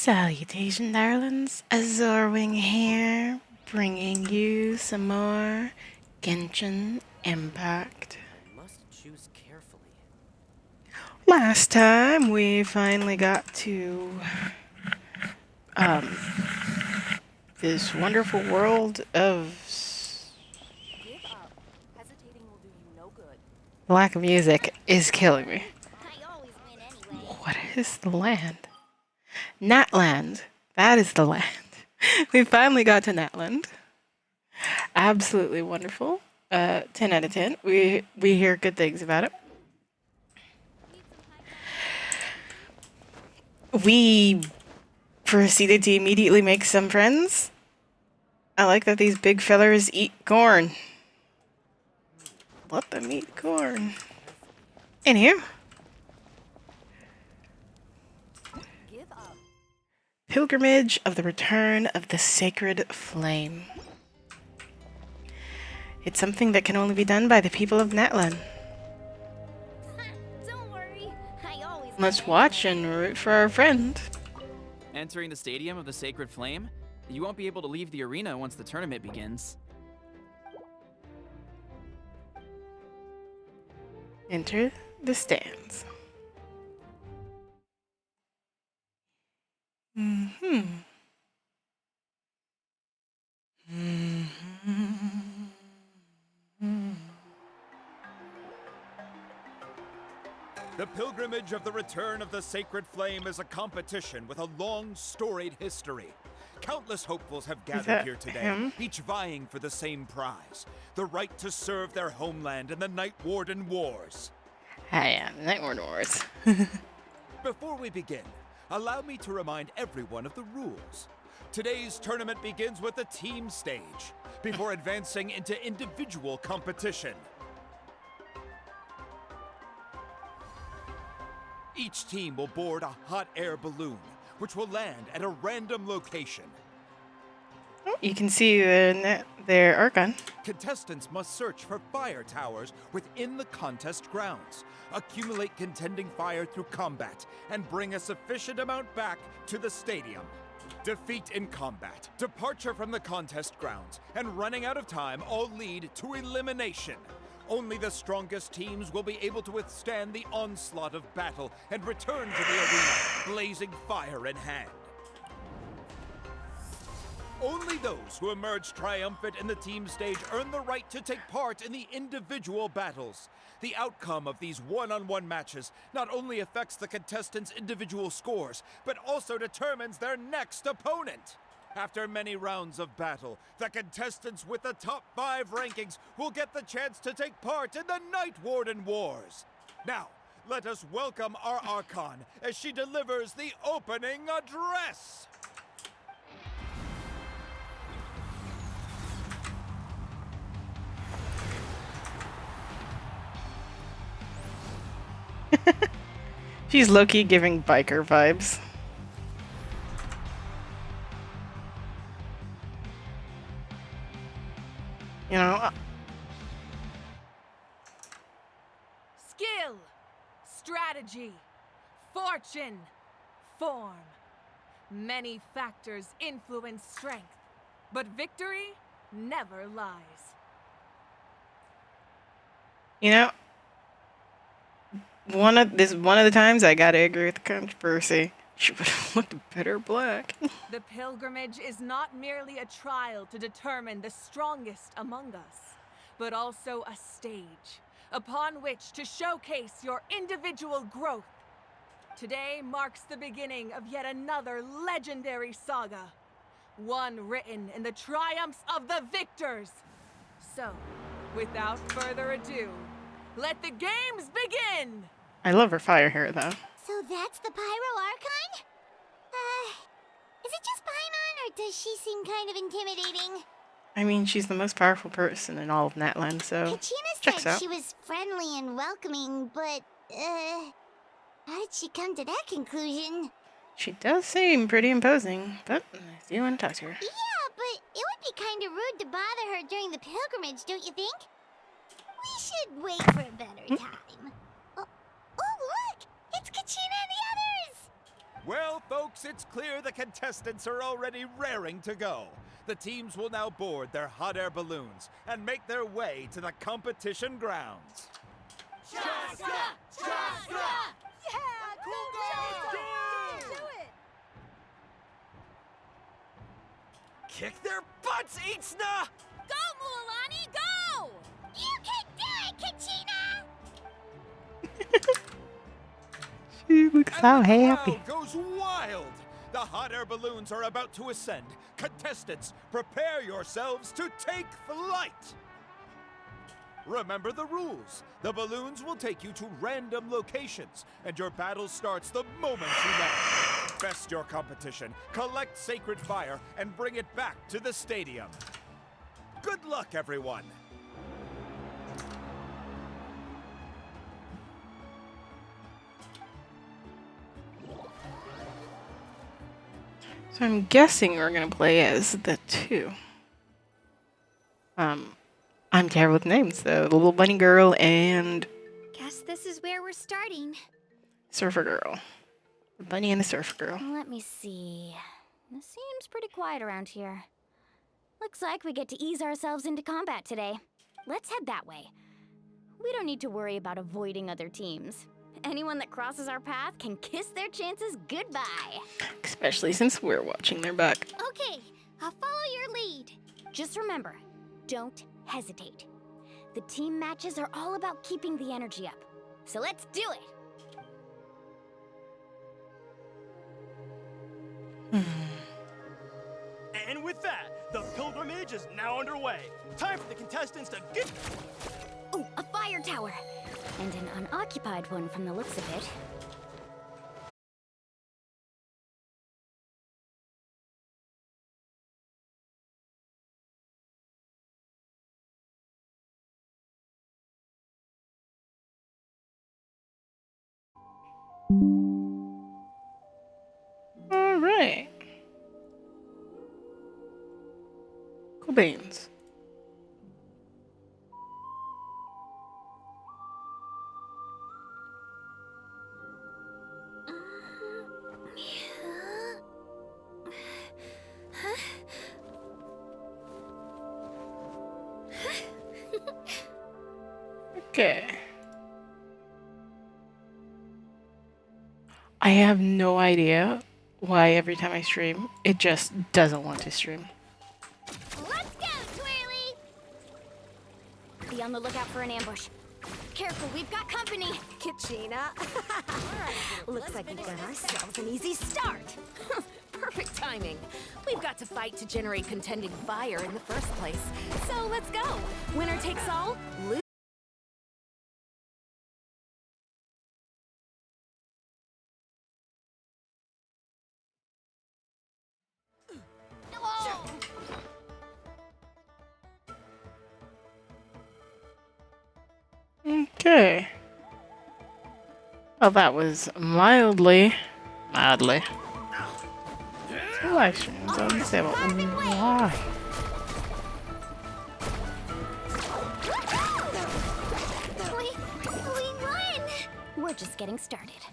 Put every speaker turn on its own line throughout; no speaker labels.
Salutation, darlings. Azorwing here, bringing you some more Genshin Impact.
Must choose carefully.
Last time, we finally got to this wonderful world of
Give up. Hesitating will do you no good.
the lack of music is killing me.
I always win anyway.
What is the land? Natland. That is the land. We finally got to Natland. Absolutely wonderful. 10 out of 10. We hear good things about it. We proceeded to immediately make some friends. I like that these big fellers eat corn. Let them eat corn. In here.
Give up.
Pilgrimage of the Return of the Sacred Flame. It's something that can only be done by the people of Natlan.
Don't worry, I always
Let's
win
watch
anyway.
and root for our friend.
Entering the Stadium of the Sacred Flame, you won't be able to leave the arena once the tournament begins.
Enter the stands.
The Pilgrimage of the Return of the Sacred Flame is a competition with a long, storied history. Countless hopefuls have gathered
that
here today,
him?
each vying for the same prize, the right to serve their homeland in the Night Warden Wars.
I am Night Wars.
Before we begin, allow me to remind everyone of the rules. Today's tournament begins with the team stage, before advancing into individual competition. Each team will board a hot air balloon, which will land at a random location.
You can see their Archon.
Contestants must search for fire towers within the contest grounds, accumulate contending fire through combat, and bring a sufficient amount back to the stadium. Defeat in combat, departure from the contest grounds, and running out of time all lead to elimination. Only the strongest teams will be able to withstand the onslaught of battle and return to the arena, blazing fire in hand. Only those who emerge triumphant in the team stage earn the right to take part in the individual battles. The outcome of these one-on-one matches not only affects the contestants' individual scores, but also determines their next opponent. After many rounds of battle, the contestants with the top 5 rankings will get the chance to take part in the Night Warden Wars. Now, let us welcome our Archon as she delivers the opening address.
She's low-key giving biker vibes. You know,
Skill, strategy, fortune, form. Many factors influence strength, but victory never lies.
you know, one of the times I gotta agree with the controversy. She would have looked better black.
The pilgrimage is not merely a trial to determine the strongest among us, but also a stage upon which to showcase your individual growth. Today marks the beginning of yet another legendary saga, one written in the triumphs of the victors. So, without further ado, let the games begin!
I love her fire hair though.
So that's the Pyro Archon? Is it just Paimon, or does she seem kind of intimidating?
I mean, she's the most powerful person in all of Natland, so
Kachina
checks
said
out.
she was friendly and welcoming, but, how did she come to that conclusion?
She does seem pretty imposing, but I do want to talk to her.
Yeah, but it would be kind of rude to bother her during the pilgrimage, don't you think? We should wait for a better time. Oh, look! It's Kachina and the others!
Well, folks, folks, it's clear the contestants are already raring to go. The teams will now board their hot air balloons and make their way to the competition grounds.
Yeah! Do it!
Kick their butts, Itzna!
Go, Mualani, go! You can do it, Kachina!
She looks so
And the
happy.
crowd goes wild. The hot air balloons are about to ascend. Contestants, prepare yourselves to take flight. Remember the rules. The balloons will take you to random locations, and your battle starts the moment you land. Best your competition, collect sacred fire, and bring it back to the stadium. Good luck, everyone.
So I'm guessing we're gonna play as the two. I'm terrible with names though. The little bunny girl and
Guess this is where we're starting.
surfer girl. The bunny and the surfer girl.
Let me see. It seems pretty quiet around here. Looks like we get to ease ourselves into combat today. Let's head that way. We don't need to worry about avoiding other teams. Anyone that crosses our path can kiss their chances goodbye.
Especially since we're watching their back.
Okay, I'll follow your lead. Just remember, don't hesitate. The team matches are all about keeping the energy up. So let's do it.
And with that, the pilgrimage is now underway. Time for the contestants to get...
Oh, a fire tower. And an unoccupied one from the looks of it.
All right. Cool beans. Okay. I have no idea why every time I stream, it just doesn't want to stream.
Let's go, Twirly! Be on the lookout for an ambush. Careful, we've got company.
Kachina. Looks like we've got ourselves an easy start. Perfect timing. We've got to fight to generate contending fire in the first place. So let's go. Winner takes all.
Okay. Well, that was mildly. Two live streams. I don't say about why.
We won! We're just getting started.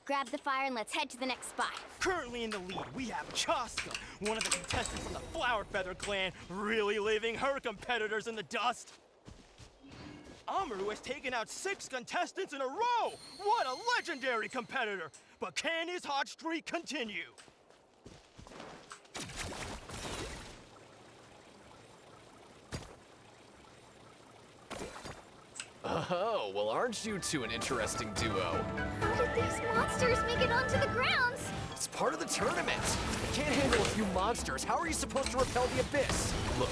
Grab the fire and let's head to the next spot.
Currently in the lead, we have Chaska, one of the contestants from the Flower Feather clan, really leaving her competitors in the dust. Amaru has taken out 6 contestants in a row! What a legendary competitor! But can his hot streak continue?
Oh, well, aren't you two an interesting duo?
How did these monsters make it onto the grounds?
It's part of the tournament. You can't handle a few monsters. How are you supposed to repel the abyss? Look,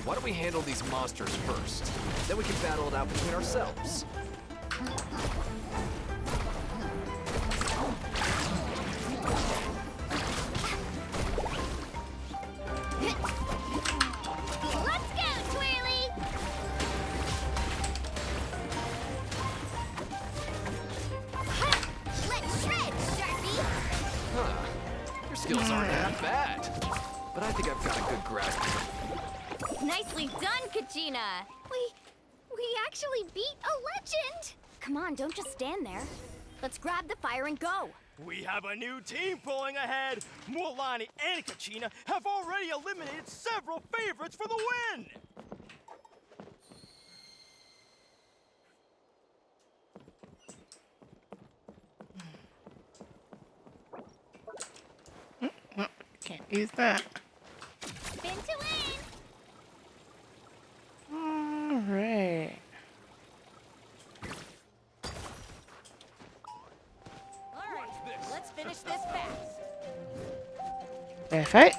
why don't we handle these monsters first? Then we can battle it out between ourselves.
Let's go, Twirly! Let's shred, Sharpie!
Huh. Your skills aren't that bad. But I think I've got a good grasp of it.
Nicely done, Kachina! We actually beat a legend! Come on, don't just stand there. Let's grab the fire and go.
We have a new team pulling ahead. Mualani and Kachina have already eliminated several favorites for the win.
Can't use that.
Spin to win.
Alright.
Alright, let's finish this fast.
Did I fight?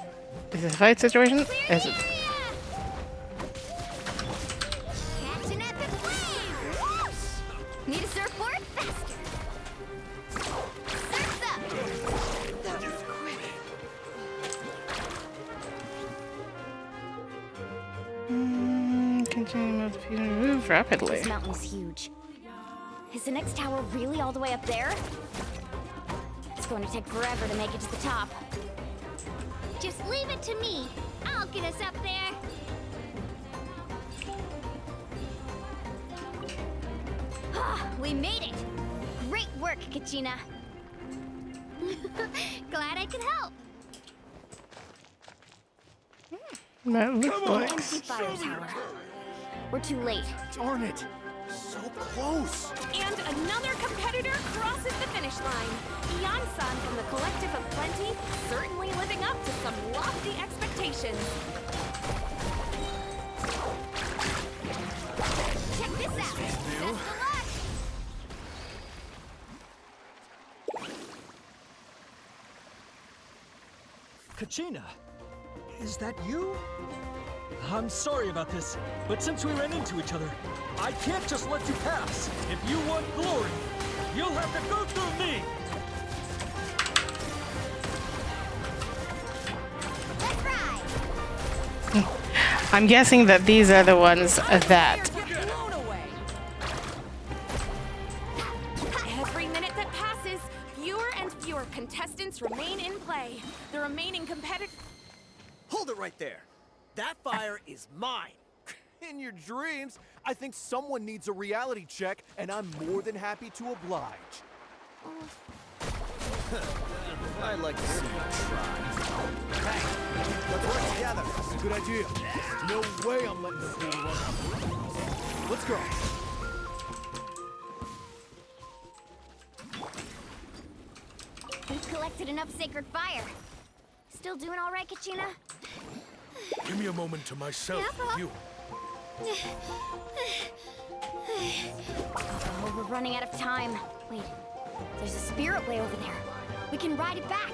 Is this a fight situation? Is it?
Catch an epic wave. Whoosh. Need a surfboard? Faster. Surf's up.
That was quick. Continue to move rapidly.
This mountain is huge. Is the next tower really all the way up there? It's going to take forever to make it to the top. Just leave it to me. I'll get us up there. We made it! Great work, Kachina. Glad I could help.
That looks like.
Empty fire tower. We're too late.
Darn it. So close.
And another competitor crosses the finish line. Ian-san from the Collective of Plenty, certainly living up to some lofty expectations.
Check this out. Best of luck.
Kachina, is that you? I'm sorry about this, but since we ran into each other, I can't just let you pass. If you want glory, you'll have to go through me.
Let's ride.
I'm guessing that these are the ones that.
Get blown away. Every minute that passes, fewer and fewer contestants remain in play. The remaining competitors.
Hold it right there. That fire is mine. In your dreams, I think someone needs a reality check, and I'm more than happy to oblige.
I'd like to see you try.
Hey, let's work together. That's a good idea. No way I'm letting this fool run. Let's go.
We've collected enough sacred fire. Still doing all right, Kachina?
Give me a moment to myself,
Yeah,
you.
Oh, we're running out of time. Wait, there's a spirit way over there. We can ride it back.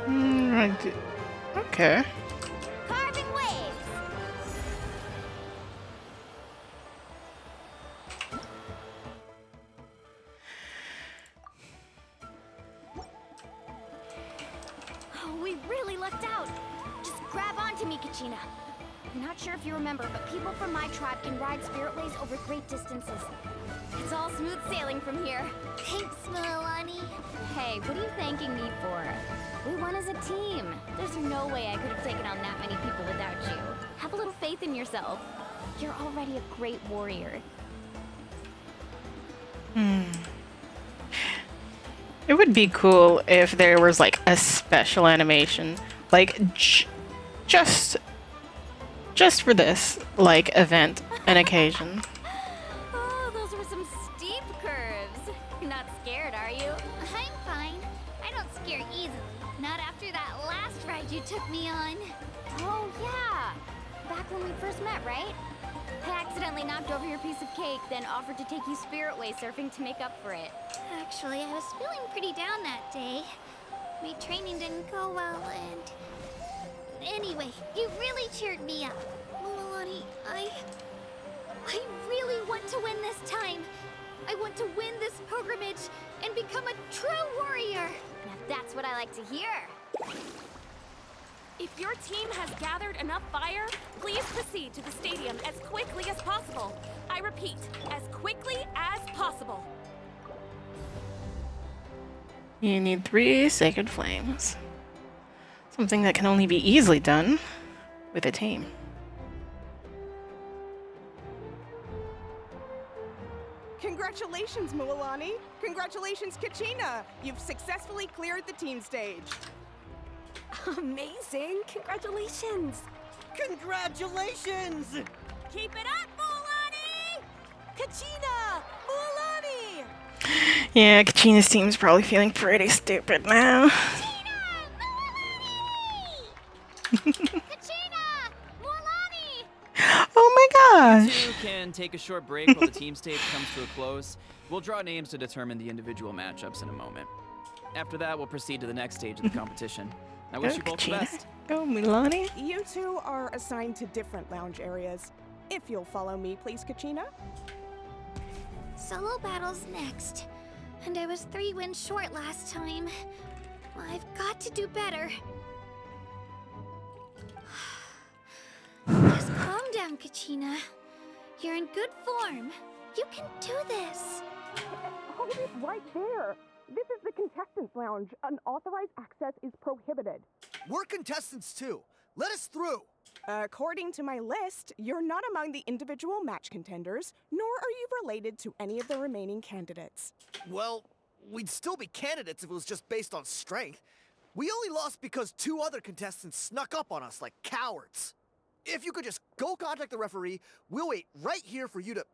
Right. Okay.
Carving waves. Oh, we really lucked out. Just grab onto me, Kachina. I'm not sure if you remember, but people from my tribe can ride spiritways over great distances. It's all smooth sailing from here. Thanks, Milani. Hey, what are you thanking me for? We won as a team. There's no way I could have taken on that many people without you. Have a little faith in yourself. You're already a great warrior.
It would be cool if there was like a special animation, like just for this like event and occasion.
Oh, those were some steep curves. You're not scared, are you? I'm fine. I don't scare easily. Not after that last ride you took me on. Oh, yeah. Back when we first met, right? I accidentally knocked over your piece of cake, then offered to take you spiritway surfing to make up for it.
Actually, I was feeling pretty down that day. My training didn't go well, and... Anyway, you really cheered me up. Milani, I really want to win this time. I want to win this pilgrimage and become a true warrior.
Now that's what I like to hear.
If your team has gathered enough fire, please proceed to the stadium as quickly as possible. I repeat, as quickly as possible.
You need 3 sacred flames. Something that can only be easily done with a team.
Congratulations, Mualani. Congratulations, Kachina. You've successfully cleared the team stage.
Amazing! Congratulations!
Congratulations!
Keep it up, Mualani! Kachina! Mualani!
Yeah, Kachina's team's probably feeling pretty stupid now.
Kachina! Mualani!
Oh my gosh!
You can take a short break while the team stage comes to a close. We'll draw names to determine the individual matchups in a moment. After that, we'll proceed to the next stage of the competition. I wish you both the best.
Go, Milani.
You two are assigned to different lounge areas. If you'll follow me, please, Kachina.
Solo battle's next. And I was 3 wins short last time. I've got to do better. Just calm down, Kachina. You're in good form. You can do this.
Hold it right there. This is the contestants' lounge. Unauthorized access is prohibited.
We're contestants too. Let us through.
According to my list, you're not among the individual match contenders, nor are you related to any of the remaining candidates.
Well, we'd still be candidates if it was just based on strength. We only lost because 2 other contestants snuck up on us like cowards. If you could just go contact the referee, we'll wait right here for you to...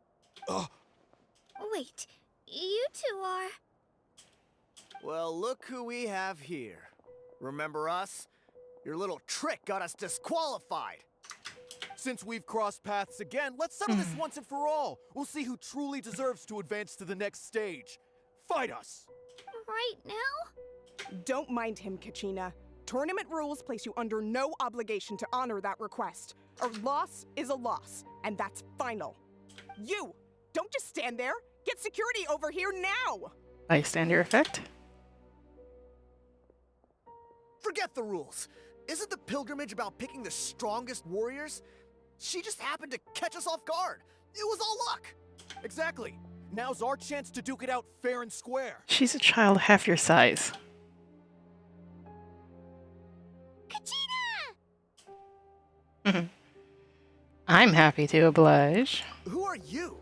Wait, you two are...
Well, look who we have here. Remember us? Your little trick got us disqualified.
Since we've crossed paths again, let's settle this once and for all. We'll see who truly deserves to advance to the next stage. Fight us!
Right now?
Don't mind him, Kachina. Tournament rules place you under no obligation to honor that request. A loss is a loss, and that's final. You! Don't just stand there! Get security over here now!
Bystander effect.
Forget the rules. Isn't the pilgrimage about picking the strongest warriors? She just happened to catch us off guard. It was all luck.
Exactly. Now's our chance to duke it out fair and square.
She's a child half your size.
Kachina!
I'm happy to oblige.
Who are you?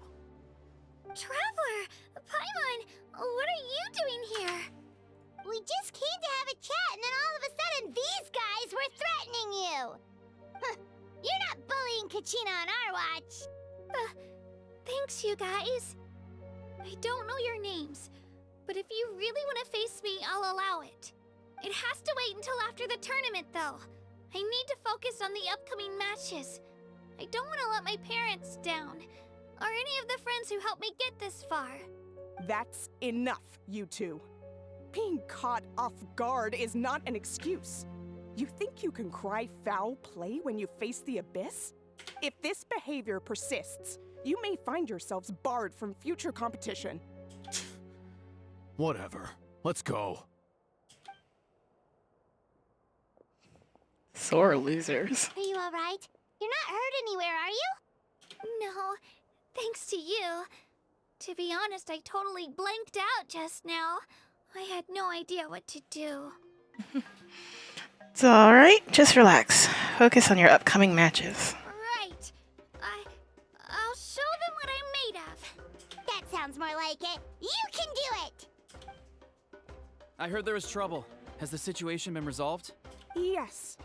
Traveler! Paimon! What are you doing here? We just came to have a chat, and then all of a sudden, these guys were threatening you! Huh, you're not bullying Kachina on our watch! Thanks, you guys. I don't know your names, but if you really want to face me, I'll allow it. It has to wait until after the tournament, though. I need to focus on the upcoming matches. I don't want to let my parents down, or any of the friends who helped me get this far.
That's enough, you two. Being caught off guard is not an excuse. You think you can cry foul play when you face the abyss? If this behavior persists, you may find yourselves barred from future competition.
Whatever. Let's go.
Sore losers.
Are you alright? You're not hurt anywhere, are you? No, thanks to you. To be honest, I totally blanked out just now. I had no idea what to do.
It's alright. Just relax. Focus on your upcoming matches.
Right. I'll show them what I'm made of. That sounds more like it. You can do it!
I heard there was trouble. Has the situation been resolved?
Yes.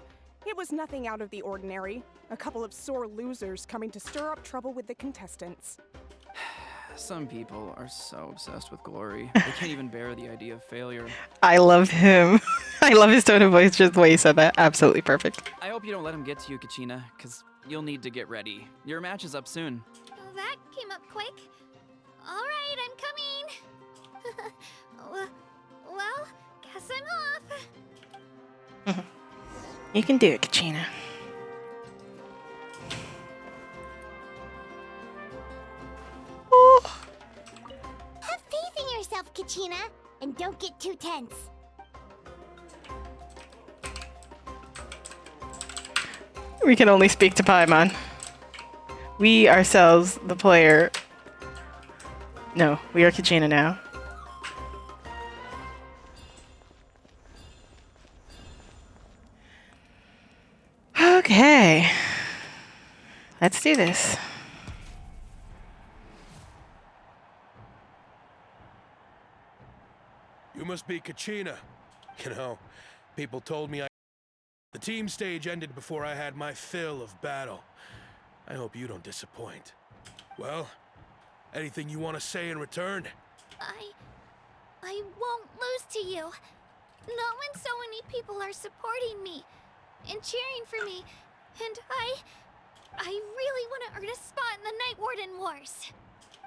It was nothing out of the ordinary. A couple of sore losers coming to stir up trouble with the contestants.
Some people are so obsessed with glory. They can't even bear the idea of failure.
I love him. I love his tone of voice, just the way he said that. Absolutely perfect.
I hope you don't let him get to you, Kachina, because you'll need to get ready. Your match is up soon.
That came up quick. Alright, I'm coming. Well, guess I'm off.
You can do it, Kachina.
Have faith in yourself, Kachina, and don't get too tense.
We can only speak to Paimon. We ourselves, the player... No, we are Kachina now. Okay. Let's do this.
must be Kachina. You know, people told me the team stage ended before I had my fill of battle. I hope you don't disappoint. Well, anything you want to say in return?
I won't lose to you. Not when so many people are supporting me and cheering for me, and I really want to earn a spot in the Night Warden Wars.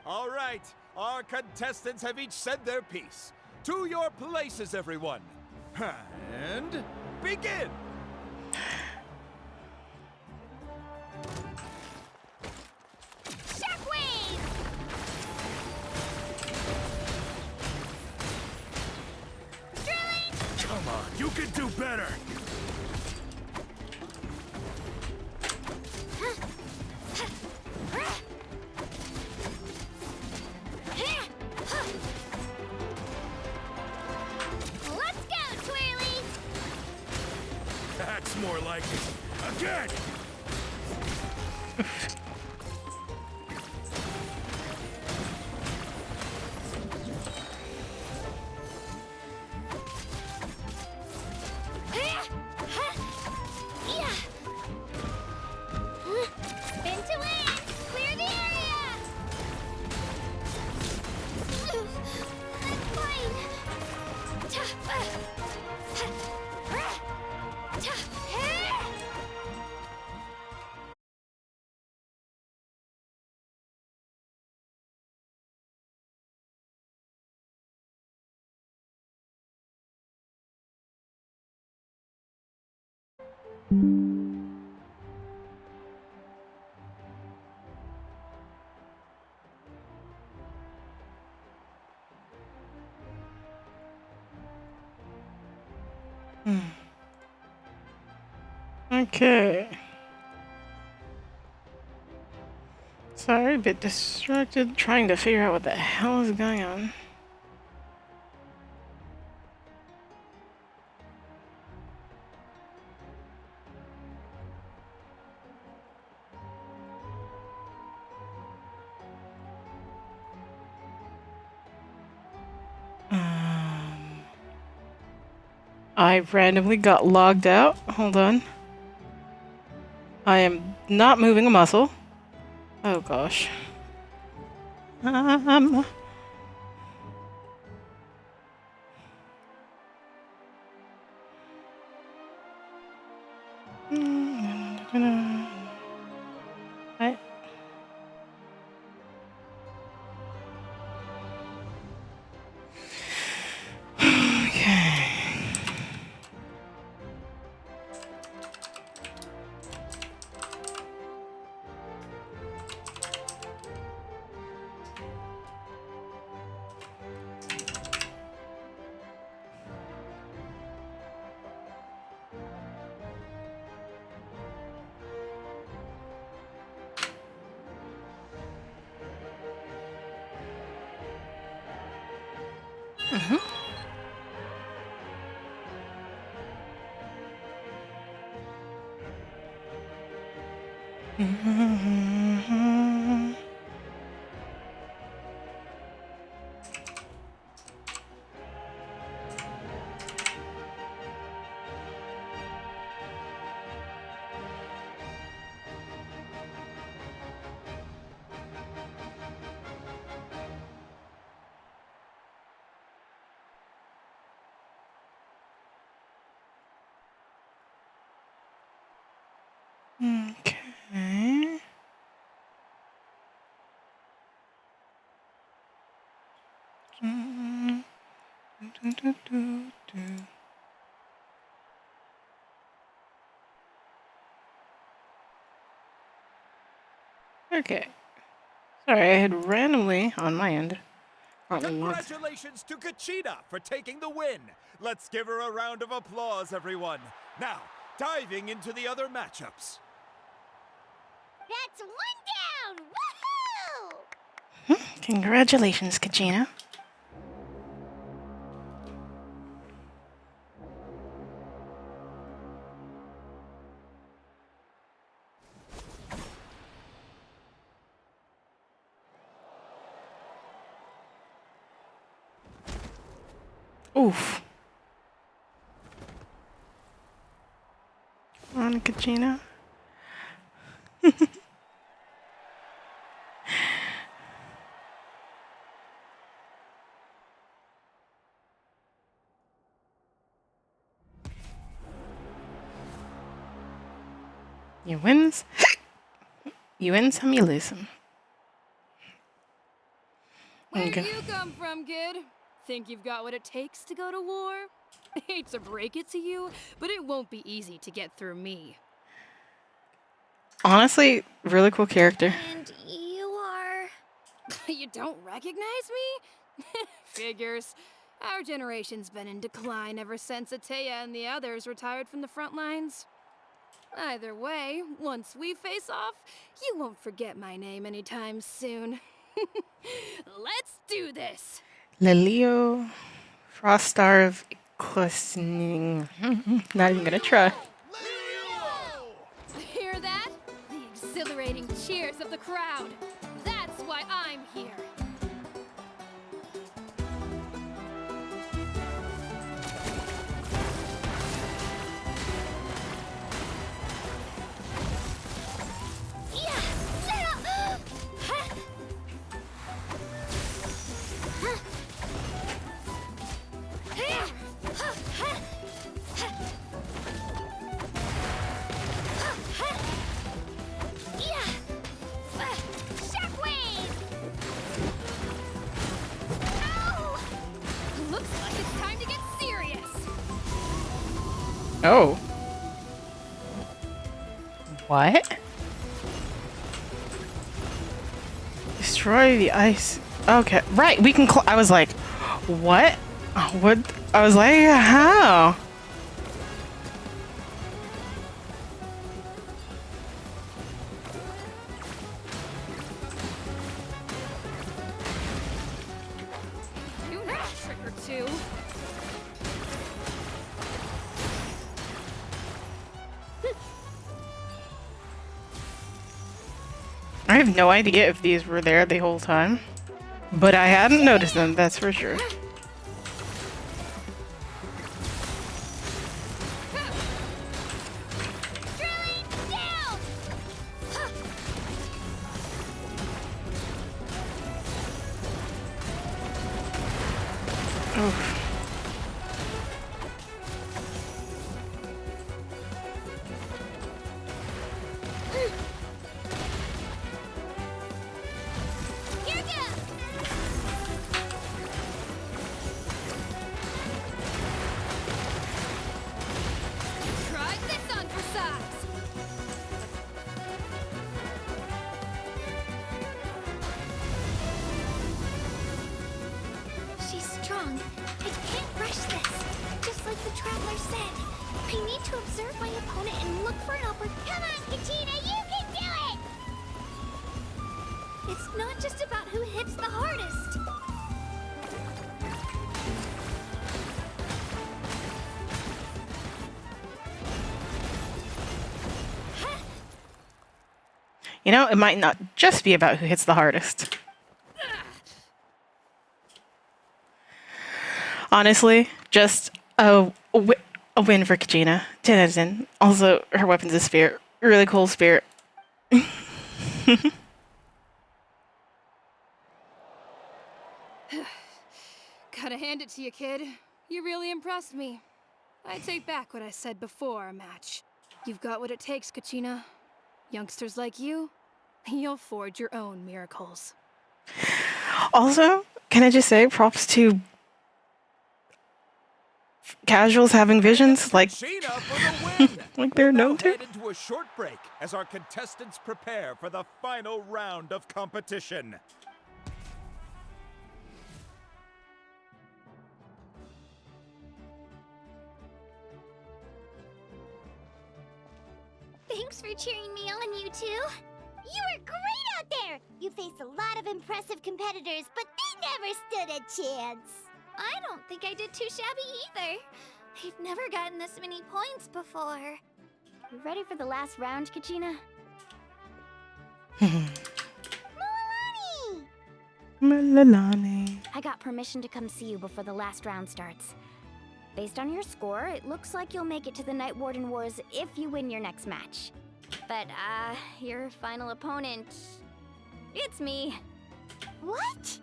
All right, our contestants have each said their piece. To your places, everyone. And begin!
Shockwave! Drilling!
Come on, you can do better!
Let's go, Twirly!
That's more like it. Again!
Spin to win! Clear the area! I'm fine.
Okay. Sorry, a bit distracted trying to figure out what the hell is going on. I randomly got logged out. Hold on. I am not moving a muscle. Oh gosh. I okay. Okay. Okay. Sorry, I had randomly on my end.
Congratulations to Kachina for taking the win. Let's give her a round of applause, everyone. Now, diving into the other matchups.
That's one down! Woohoo!
Congratulations, Kachina. Oof. Come on, Kachina. You wins. You win some, you lose some.
Where
Okay.
do you come from, kid? Think you've got what it takes to go to war? Hate to break it to you, but it won't be easy to get through me.
Honestly, really cool character.
And you are...
You don't recognize me? Figures. Our generation's been in decline ever since Ateya and the others retired from the front lines. Either way, once we face off, you won't forget my name anytime soon. Let's do this!
Lelio, Frost Star of Eclipsing. Not even gonna try.
Hear that? The exhilarating cheers of the crowd. That's why I'm here. Looks like it's time to get serious.
Oh. What? Destroy the ice. Okay, right. We can. I was like, what? What? I was like, how?
You know a trick or two.
I have no idea if these were there the whole time, but I hadn't noticed them. That's for sure. Oof.
Try this on for size.
She's strong. I can't rush this. Just like the Traveler said. I need to observe my opponent and look for an opportunity. Come on, Katina, you can do it! It's not just about who hits the hardest.
You know, it might not just be about who hits the hardest. Honestly, just a win for Kachina. 10 out of 10. Also, her weapon's a spear. Really cool spear.
Gotta hand it to you, kid. You really impressed me. I take back what I said before our match. You've got what it takes, Kachina. Youngsters like you, you'll forge your own miracles.
Also, can I just say props to casuals having visions like
Sheena for the win.
like they're
We'll
known
now
to.
head into a short break as our contestants prepare for the final round of competition.
Thanks for cheering me on, you two. You were great out there! You faced a lot of impressive competitors, but they never stood a chance. I don't think I did too shabby either. I've never gotten this many points before.
You ready for the last round, Kachina?
Milani!
Melalani.
I got got permission to come see you before the last round starts. Based on your score, it looks like you'll make it to the Night Warden Wars if you win your next match. But, your final opponent... it's me.
What?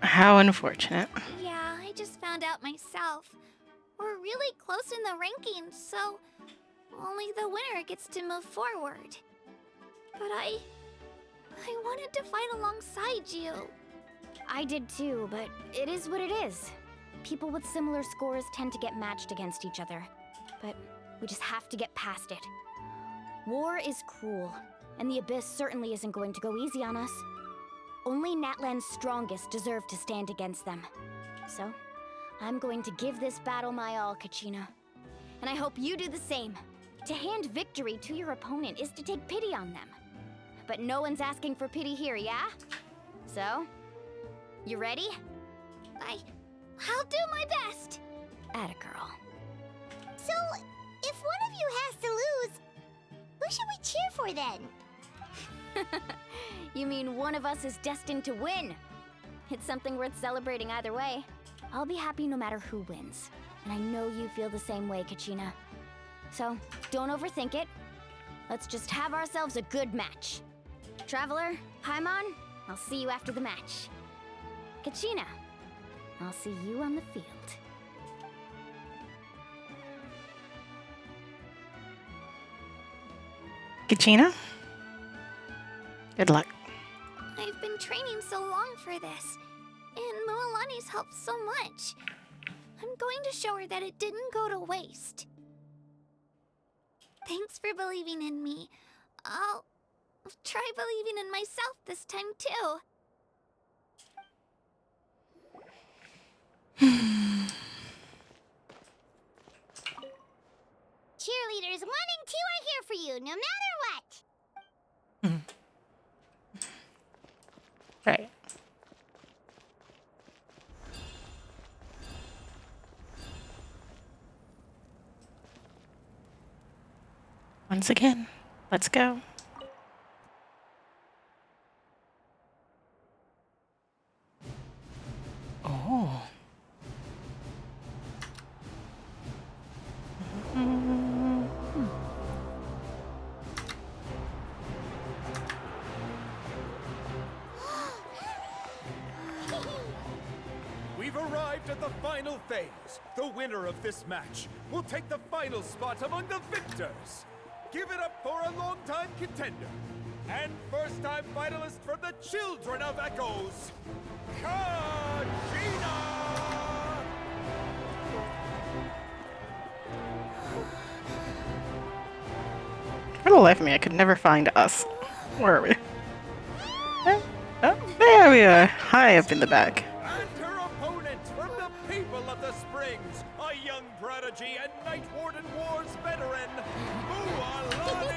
How unfortunate.
Yeah, I just found out myself. We're really close in the rankings, so only the winner gets to move forward. But I wanted to fight alongside you.
I did too, but it is what it is. People with similar scores tend to get matched against each other. But we just have to get past it. War is cruel, and the Abyss certainly isn't going to go easy on us. Only Natlan's strongest deserve to stand against them. So, I'm going to give this battle my all, Kachina. And I hope you do the same. To hand victory to your opponent is to take pity on them. But no one's asking for pity here, yeah? So, you ready?
I'll do my best.
Atta girl.
So, if one of you has to lose, who should we cheer for then?
You mean one of us is destined to win? It's something worth celebrating either way. I'll be happy no matter who wins. And I know you feel the same way, Kachina. So, don't overthink it. Let's just have ourselves a good match. Traveler, Paimon, I'll see you after the match. Kachina, I'll see you on the field.
Kachina? Good luck.
I've been training so long for this, and Mualani's helped so much. I'm going to show her that it didn't go to waste. Thanks for believing in me. I'll try believing in myself this time too. Cheerleaders 1 and 2 are here for you, no matter what.
Right. Once again, let's go. Oh.
We've arrived at the final phase. The winner of this match will take the final spot among the victors. Give it up for a longtime contender and first-time finalist from the Children of Echoes, Kachina!
For the life of me, I could never find us. Where are we? Oh, there we are, high up in the back.
And her opponent from the people of the Springs, a young prodigy and Night Warden Wars veteran, Mualani!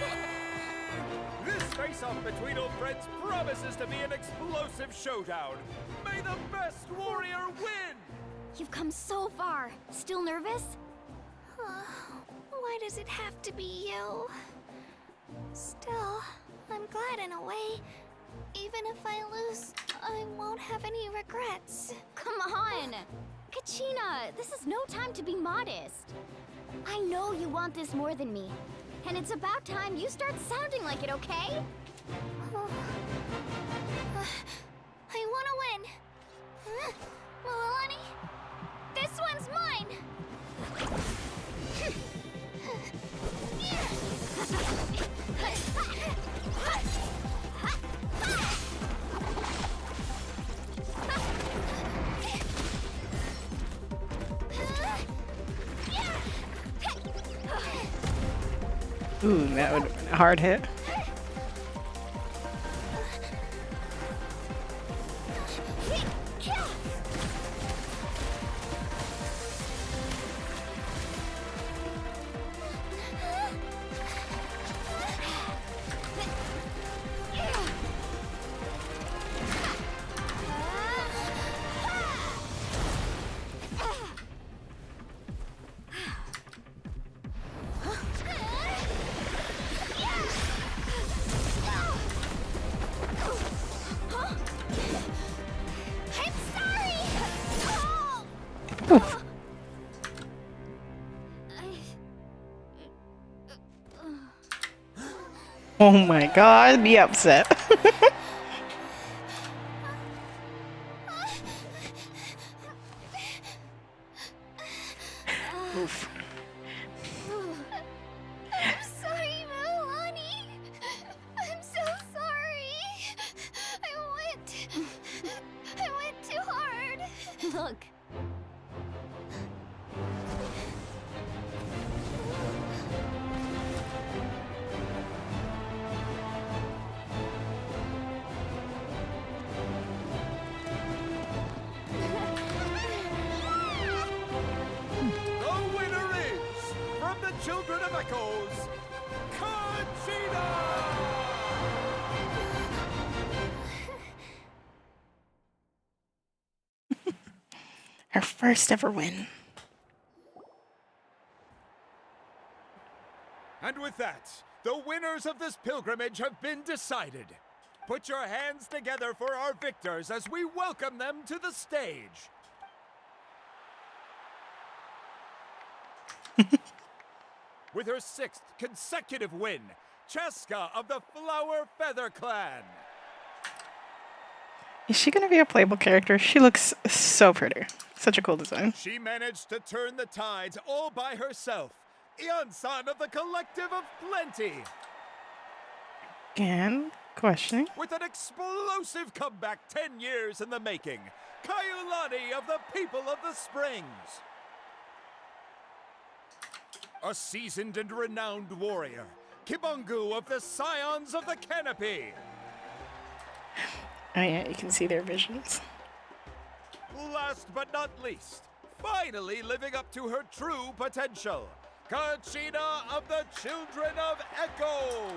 This face-off between old friends promises to be an explosive showdown. May the best warrior win!
You've come so far. Still nervous?
Why does it have to be you? Still, I'm glad in a way. Even if I lose, I won't have any regrets.
Come on! Kachina, this is no time to be modest. I know you want this more than me. And it's about time you start sounding like it, okay?
I want to win. Mualani, this one's mine.
Ooh, that would have been a hard hit. Oh my god, I'd be upset. Oof.
I'm sorry, Milani. I'm so sorry. I went too hard.
Look.
The winner is, from the Children of Echoes, Conchita!
Her first ever win.
And with that, the winners of this pilgrimage have been decided. Put your hands together for our victors as we welcome them to the stage. With her 6th consecutive win, Cheska of the Flower Feather Clan.
Is she gonna be a playable character? She looks so pretty. Such a cool design.
She managed to turn the tides all by herself. Ian-san of the Collective of Plenty.
Again, questioning.
With an explosive comeback 10 years in the making, Kaiulani of the People of the Springs. A seasoned and renowned warrior, Kibungu of the Scions of the Canopy.
Oh yeah, you can see their visions.
Last but not least, finally living up to her true potential, Kachina of the Children of Echoes.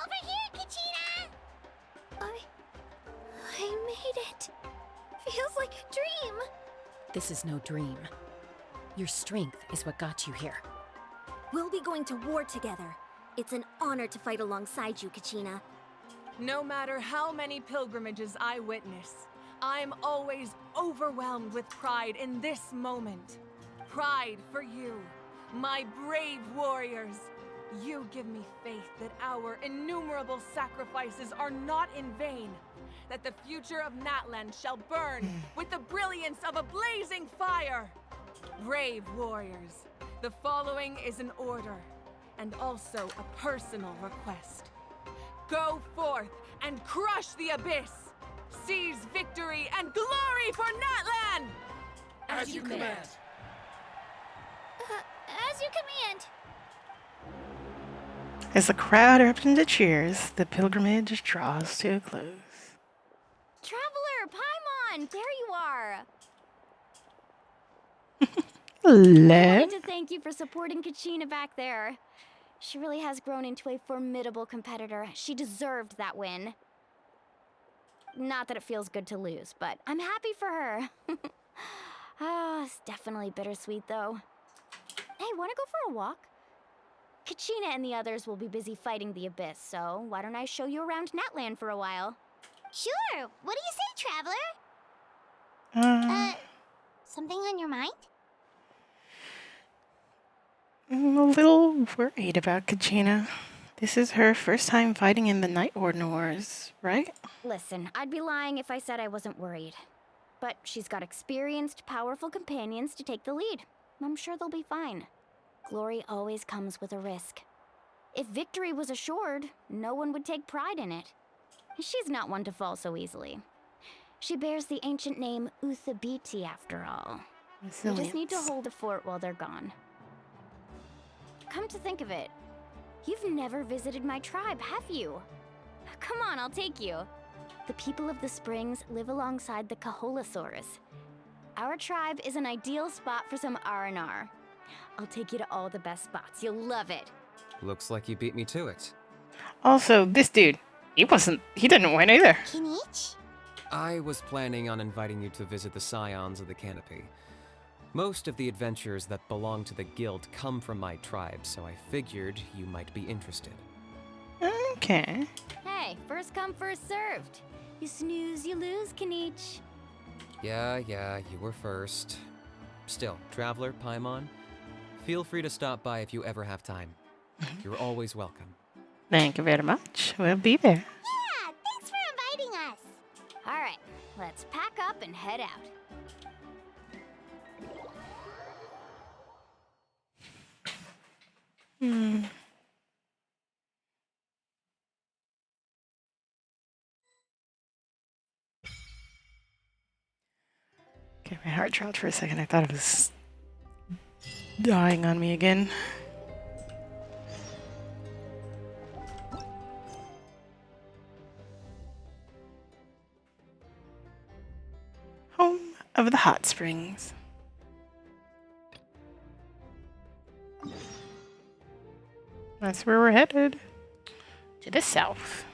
Over here, Kachina! I made it. Feels like a dream.
This is no dream. Your strength is what got you here.
We'll be going to war together. It's an honor to fight alongside you, Kachina.
No matter how many pilgrimages I witness, I'm always overwhelmed with pride in this moment. Pride for you, my brave warriors. You give me faith that our innumerable sacrifices are not in vain, that the future of Natland shall burn with the brilliance of a blazing fire. Brave warriors, the following is an order, and also a personal request. Go forth and crush the abyss! Seize victory and glory for Natland!
As you command.
As you command.
As the crowd erupts into cheers, the pilgrimage draws to a close.
Traveler, Paimon, there you are. I
Hello.
wanted to thank you for supporting Kachina back there. She really has grown into a formidable competitor. She deserved that win. Not that it feels good to lose, but I'm happy for her. It's definitely bittersweet, though. Hey, wanna go for a walk? Kachina and the others will be busy fighting the Abyss, so why don't I show you around Natland for a while?
Sure. What do you say, traveler? Something on your mind?
I'm a little worried about Kachina. This is her first time fighting in the Night Warden Wars, right?
Listen, I'd be lying if I said I wasn't worried. But she's got experienced, powerful companions to take the lead. I'm sure they'll be fine. Glory always comes with a risk. If victory was assured, no one would take pride in it. She's not one to fall so easily. She bears the ancient name Uthabiti, after all. We just need to hold the fort while they're gone. Come to think of it, you've never visited my tribe, have you? Come on, I'll take you. The people of the Springs live alongside the Kaholasaurus. Our tribe is an ideal spot for some R&R. I'll take you to all the best spots. You'll love it.
Looks like you beat me to it.
Also, this dude, he didn't win either.
Kinich?
I was planning on inviting you to visit the Scions of the Canopy. Most of the adventures that belong to the guild come from my tribe, so I figured you might be interested.
Okay.
Hey, first come, first served. You snooze, you lose, Kinich.
Yeah, you were first. Still, Traveler, Paimon, Feel free to stop by if you ever have time. You're always welcome.
Thank you very much. We'll be there.
Yeah, thanks for inviting us. All right, let's pack up and head out.
Okay, my heart dropped for a second. I thought it was dying on me again. Home of the hot springs. That's where we're headed. To the south.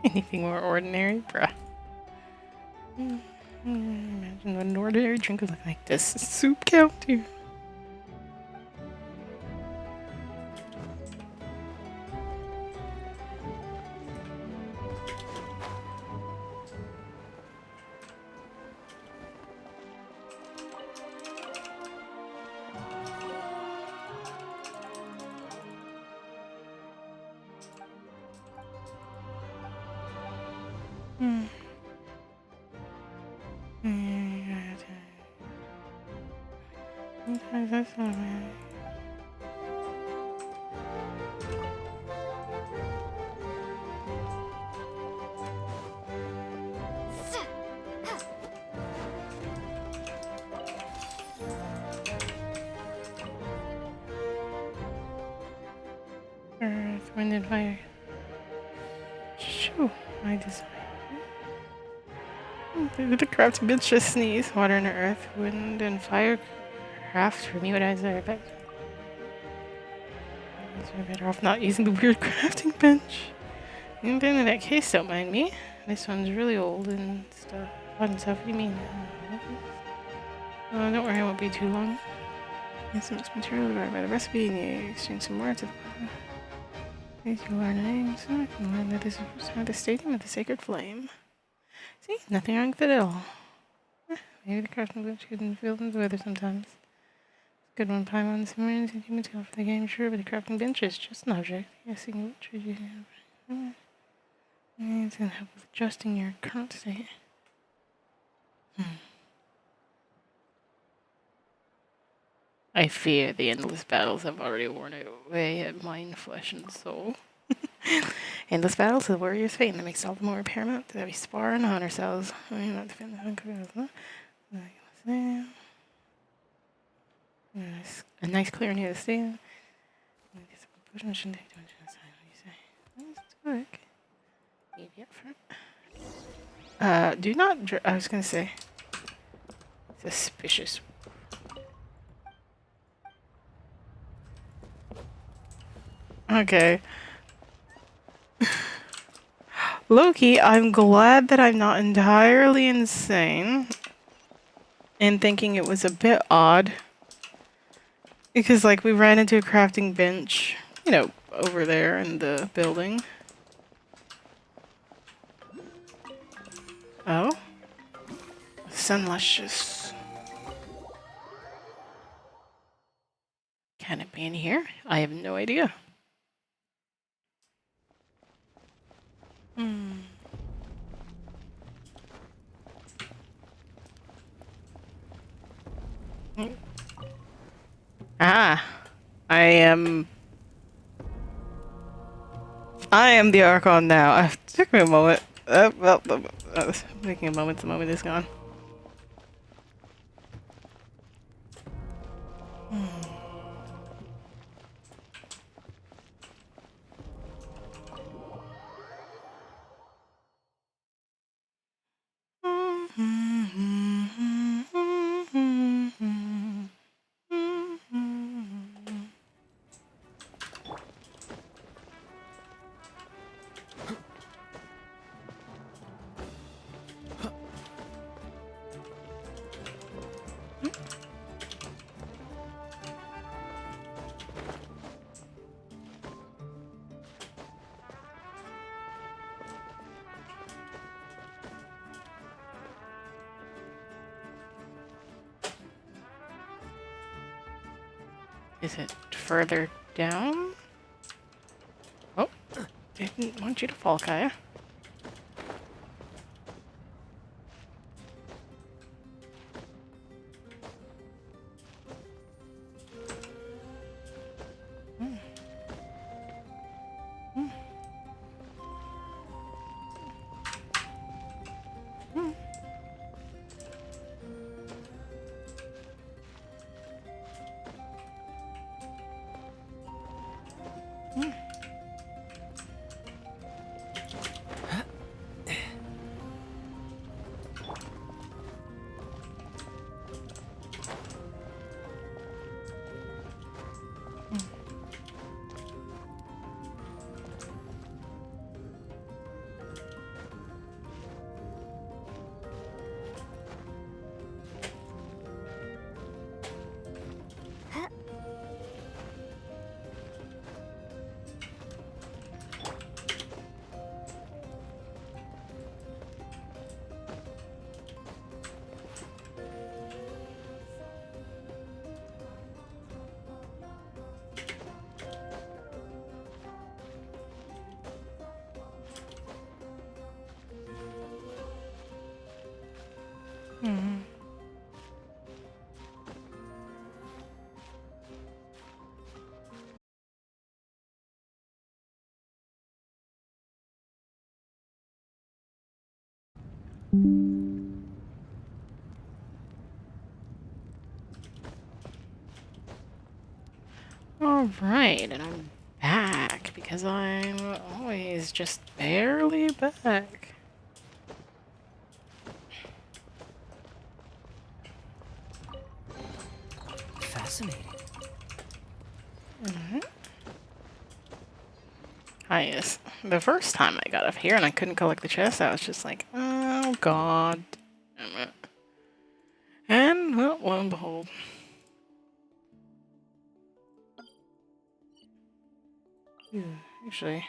Anything more ordinary? Bruh. Imagine what an ordinary drink would look like. This soup count here. Sometimes that's not bad. Earth, wind, and fire. Shoo, my design. The crafting bench just sneeze. Water and earth, wind and fire. Craft for me what I say, but I'm better off not using the weird crafting bench. And then in that case, don't mind me. This one's really old and stuff. Fun stuff. What do you mean? Don't worry, it won't be too long. Get some material right by the recipe and you exchange some words. You learn names. I can learn that this is the stadium of the sacred flame. See, nothing wrong with it at all. Maybe the crafting bench couldn't feel the weather sometimes. Good one, Paimon. Some marines and human tail for the game, sure, but the crafting bench is just an object. Yes, you can it's gonna help with adjusting your current state. I fear the endless battles have already worn away at mind, flesh, and soul. Endless battles of warrior's fate, and that makes all the more paramount that we spar and hunt ourselves. I mean, not defend the hunt. A nice clear near the stand. Let's do maybe up front. Do not. I was gonna say. Suspicious. Okay. Loki, I'm glad that I'm not entirely insane in thinking it was a bit odd. Because, like, we ran into a crafting bench, you know, over there in the building. Oh? Sun-Luscious. Can it be in here? I have no idea. Ah, I am the Archon now. It took me a moment. Making a moment. The moment is gone. Is it further down? Oh, didn't want you to fall, Kaya. Alright, and I'm back because I'm always just barely back.
Fascinating.
Ah, yes. The first time I got up here and I couldn't collect the chest, I was just like, oh god damn it. And, well, lo and behold. Actually,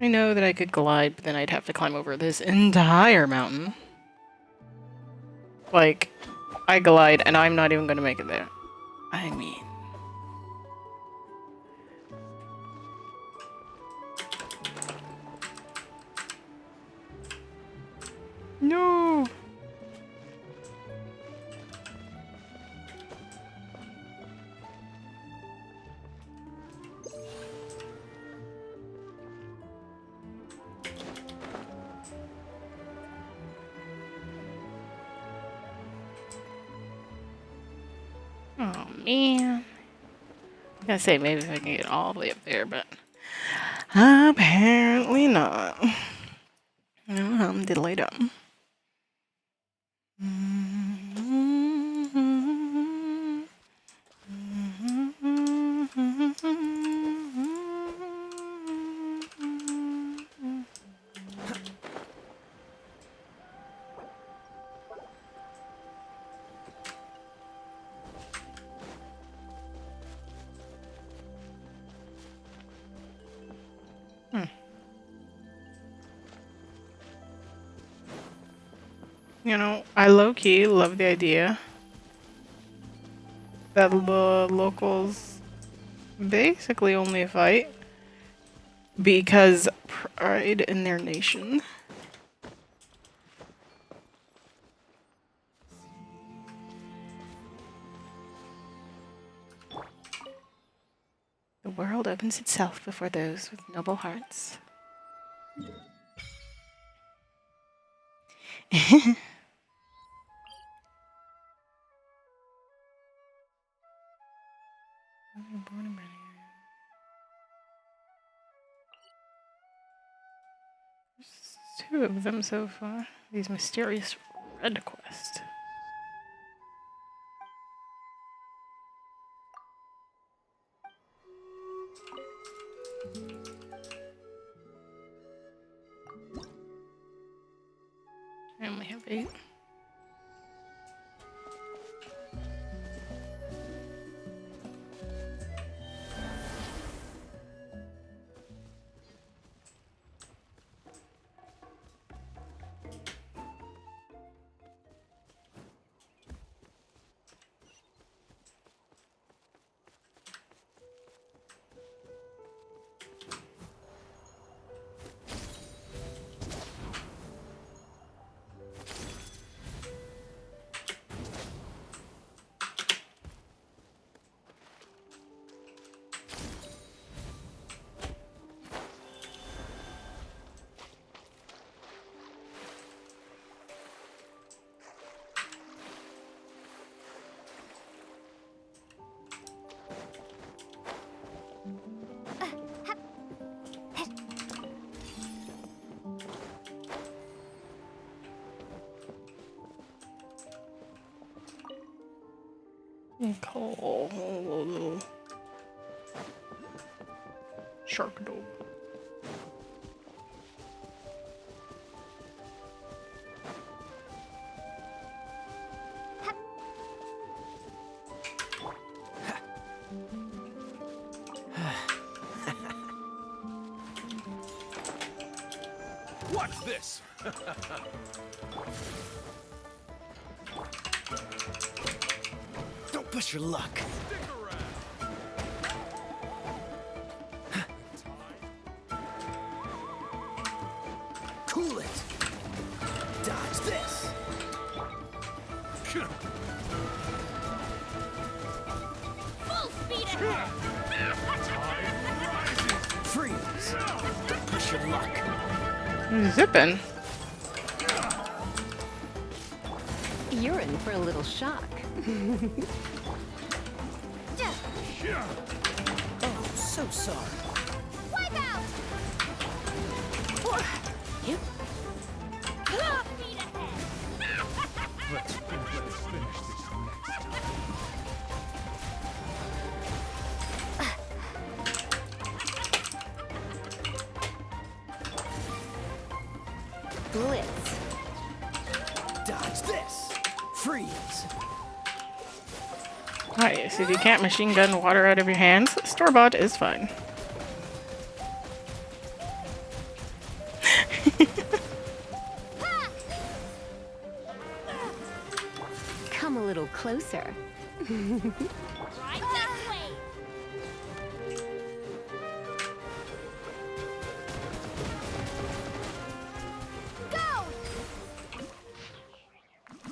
I know that I could glide, but then I'd have to climb over this entire mountain. Like, I glide and I'm not even gonna make it there. I mean... No! Oh man. I was gonna say maybe if I can get all the way up there, but apparently not. No, I'm diddly dumb. You know, I low-key love the idea that the locals basically only fight because pride in their nation. The world opens itself before those with noble hearts. There's 2 of them so far. These mysterious red quests. I only have 8. Cool. Shark dog.
Watch this!
Don't push your luck. Cool it. Dodge this.
Full speed ahead!
Freeze. Don't push your luck.
Zipping.
You're in for a little shock.
Oh, so sorry.
Wipe out!
Yep.
Full speed ahead!
Let's finish this next time.
Blitz.
Dodge this. Freeze.
Nice. If you can't machine gun water out of your hands, store-bought is fine.
Come a little closer.
Right this way! Go!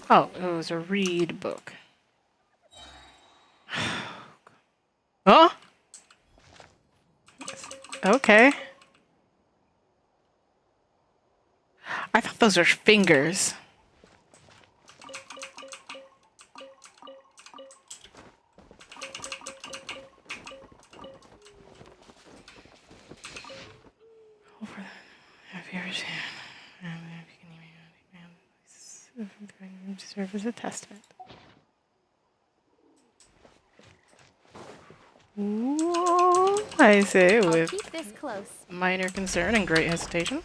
Oh, it was a read book. Huh? Okay. I thought those were fingers. Have you ever seen serve as a testament? Whoa, I say
I'll
with
keep this close.
minor concern and great hesitation.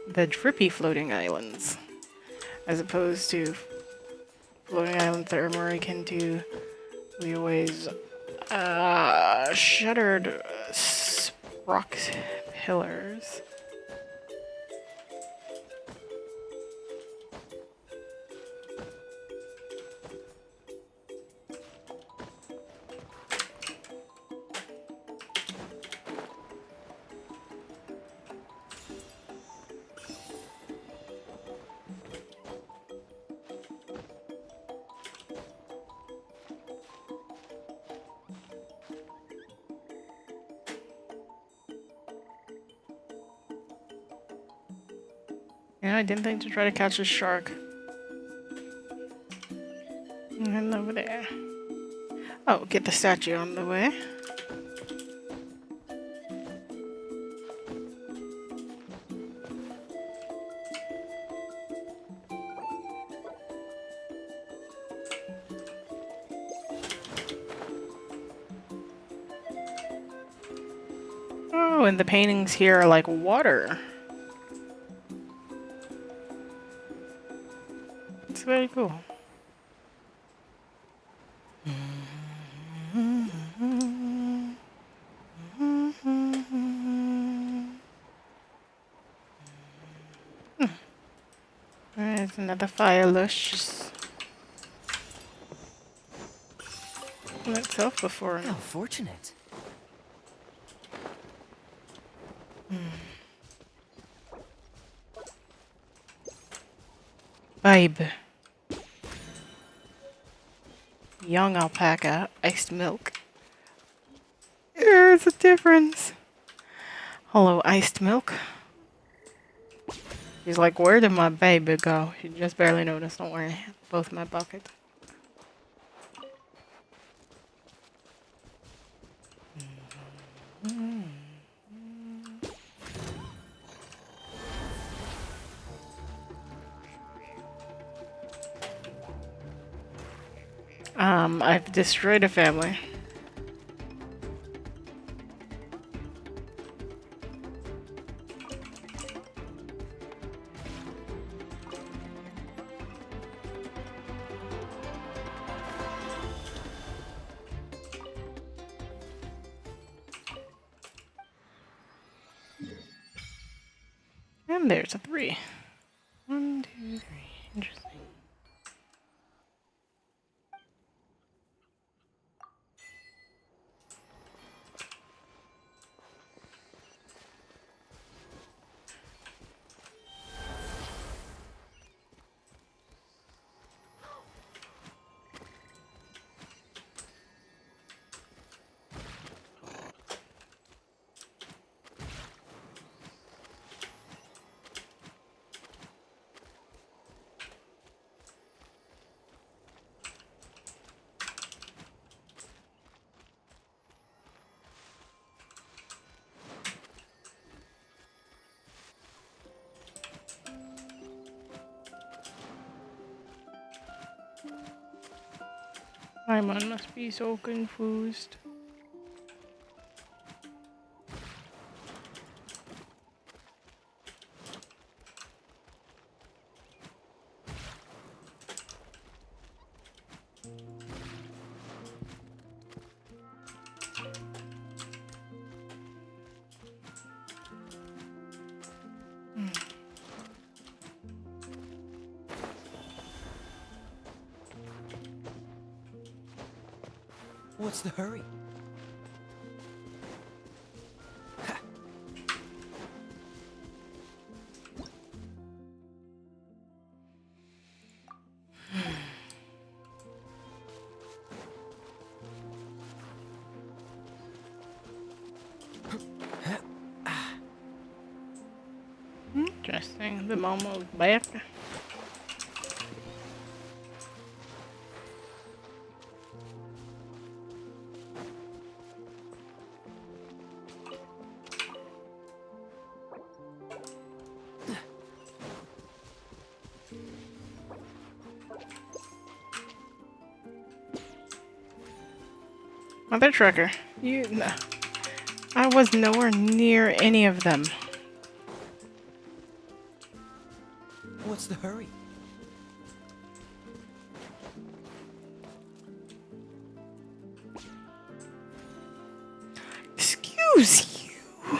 The drippy floating islands, as opposed to floating islands that are more akin to Leeway's shuttered rock pillars. Yeah, I didn't think to try to catch a shark. And over there. Oh, get the statue on the way. Oh, and the paintings here are like water. It's very cool. There's another fire lush. Itself before.
How fortunate.
Babe. Young alpaca, iced milk. There's a difference. Hello, iced milk. She's like, where did my baby go? She just barely noticed. Don't worry. Both in my pocket. I've destroyed a family. And there's a 3. 1, 2, 3. Interesting. My man must be so confused.
What's the hurry?
Interesting. The Momo's back. Mother trucker, I was nowhere near any of them.
What's the hurry?
Excuse you.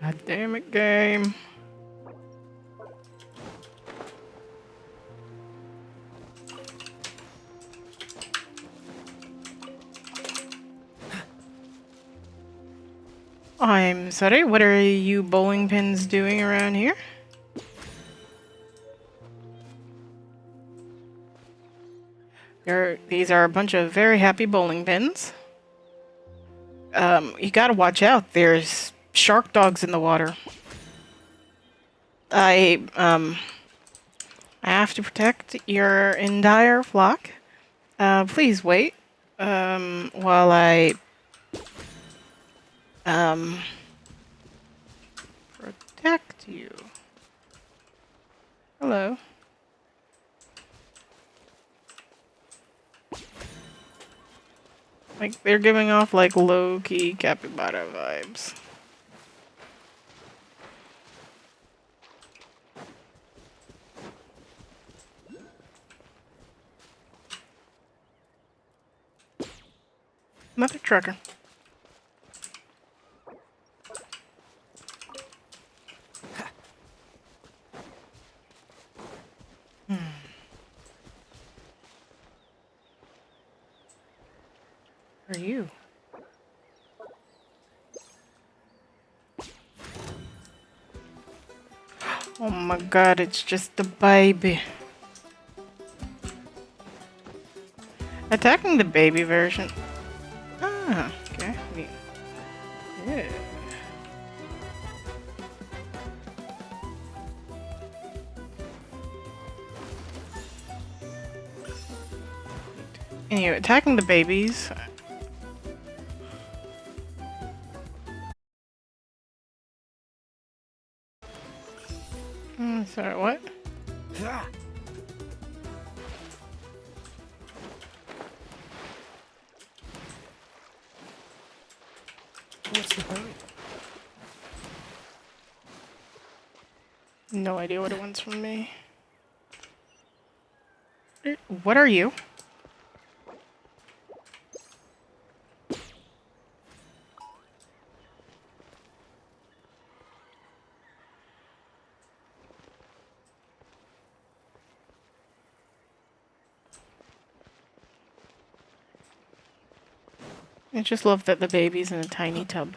God damn it, game. I'm sorry, what are you bowling pins doing around here? These are a bunch of very happy bowling pins. You gotta watch out, there's shark dogs in the water. I have to protect your entire flock. Please wait, while I protect you. Hello. Like, they're giving off, like, low-key capybara vibes. Another trucker. Are you? Oh my god, it's just the baby. Attacking the baby version. Ah, okay. Yeah. Anyway, attacking the babies. Sorry, what?
What's the hurry?
No idea what it wants from me. What are you? I just love that the baby's in a tiny tub.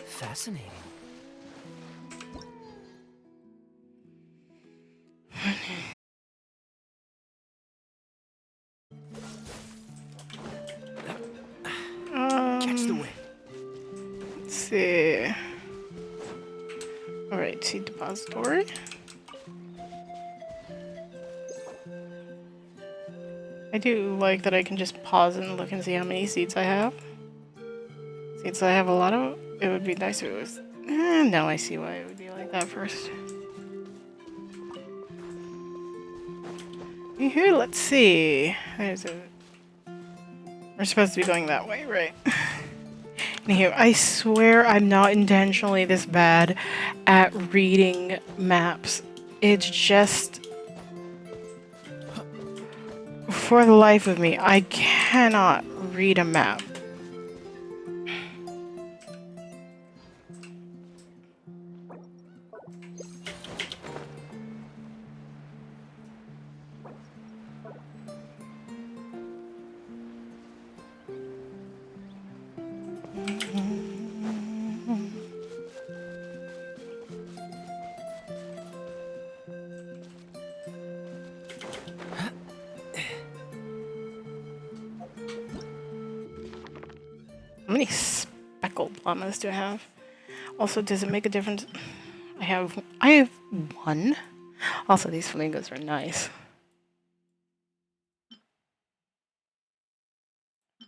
Fascinating. Catch the wind.
Let's see. Alright, seed depository. I do like that I can just pause and look and see how many seeds I have. Since I have a lot of, it would be nice if it was. No, I see why it would be like that first. Here, let's see. There's a. We're supposed to be going that way, right? Anywho, I swear I'm not intentionally this bad at reading maps. It's just. For the life of me, I cannot read a map. How many speckled llamas do I have? Also, does it make a difference? I have one. Also, these flamingos are nice.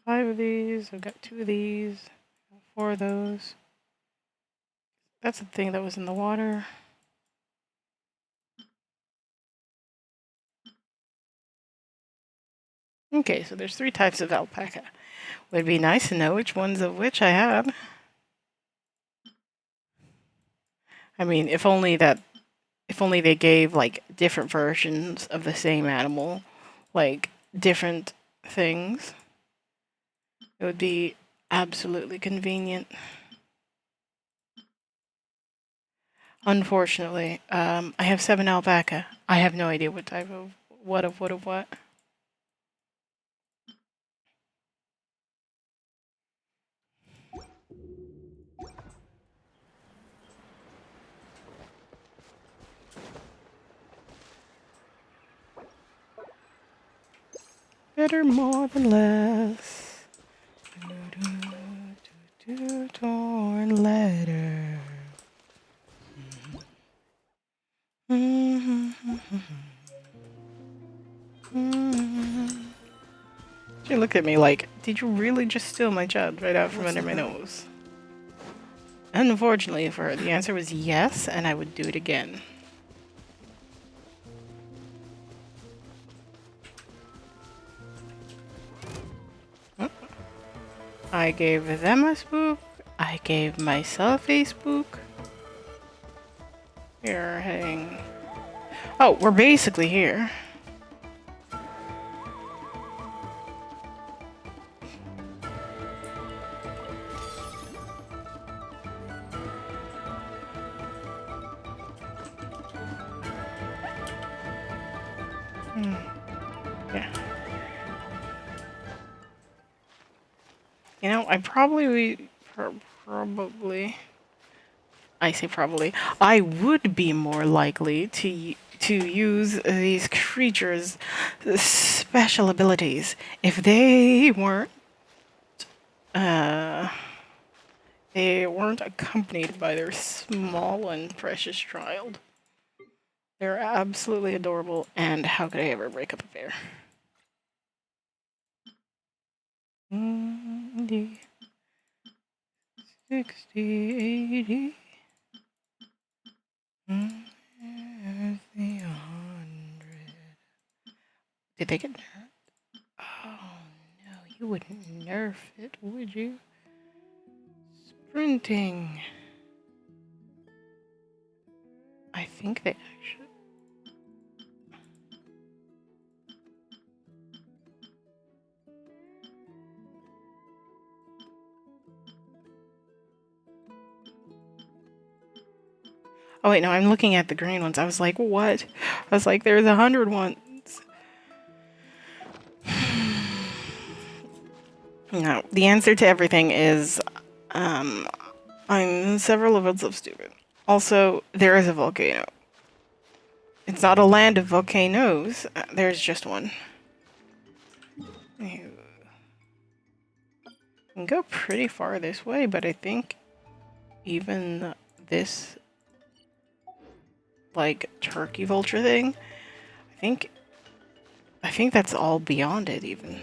5 of these. I've got 2 of these. 4 of those. That's the thing that was in the water. Okay, so there's 3 types of alpaca. Would be nice to know which ones of which I had. I mean, if only they gave like different versions of the same animal, like different things, it would be absolutely convenient. Unfortunately, I have 7 alpaca. I have no idea what type of what. Better more than less. Torn letter. She looked at me like, did you really just steal my child right out from under my nose? Unfortunately for her, the answer was yes, and I would do it again. I gave them a spook. I gave myself a spook. We're heading... Oh, we're basically here. Yeah. You know, I probably I would be more likely to use these creatures' special abilities if they weren't accompanied by their small and precious child. They're absolutely adorable, and how could I ever break up a pair? 90, 60, 80. There's the 100. Did they get nerfed? Oh no, you wouldn't nerf it, would you? Sprinting. I think they actually. Oh wait, no, I'm looking at the green ones. I was like, what? I was like, there's 100 ones. No, the answer to everything is, I'm several levels of stupid. Also, there is a volcano. It's not a land of volcanoes. There's just one. You can go pretty far this way, but I think even this, like, turkey vulture thing, I think that's all beyond it, even.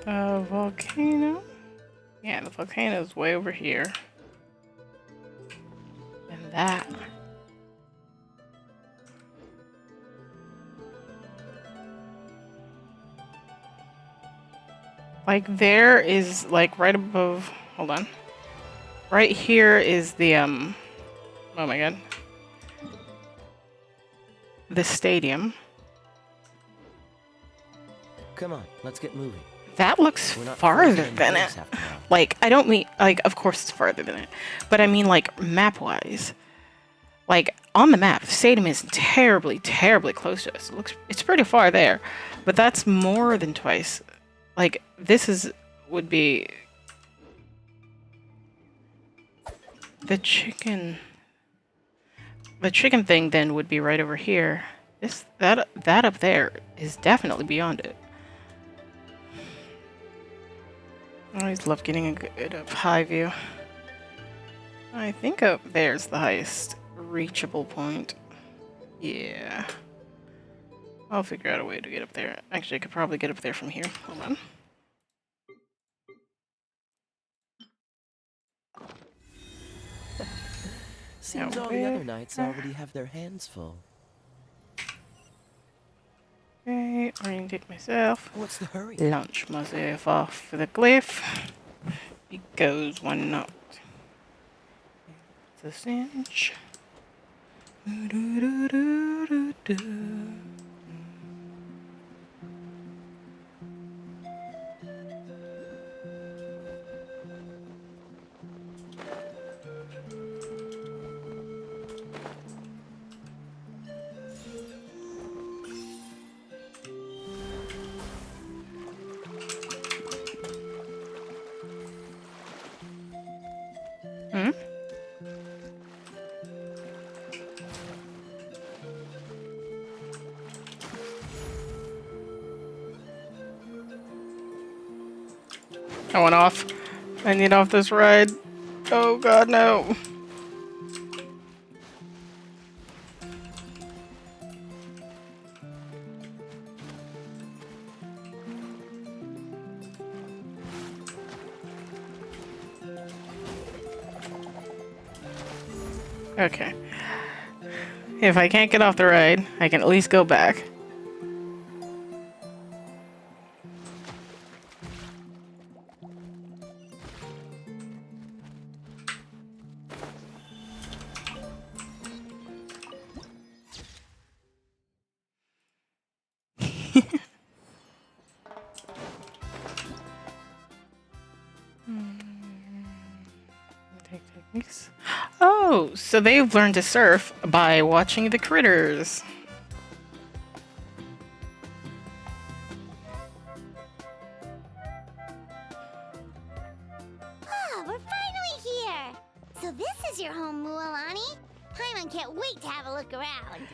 The volcano? Yeah, the volcano is way over here. And that. Like, there is, like, right above. Hold on. Right here is the, oh my god. The stadium.
Come on, let's get moving.
That looks farther than it. Like, I don't mean, like, of course it's farther than it. But I mean, like, map-wise. Like, on the map, the stadium is terribly, terribly close to us. It's pretty far there. But that's more than twice. Like, would be... The chicken thing then would be right over here. That up there is definitely beyond it. I always love getting a good up high view. I think up there's the highest reachable point. Yeah. I'll figure out a way to get up there. Actually, I could probably get up there from here. Hold on.
Seems all the other knights already have their hands full.
Okay, orientate myself.
What's the hurry?
Launch myself off the cliff. It goes one knot. It's a cinch. I went off. I need off this ride. Oh god, no. Okay. If I can't get off the ride, I can at least go back. Techniques. Oh, so they've learned to surf by watching the critters.
Ah, we're finally here! So this is your home Oh, Mualani? Paimon can't wait to have a look around.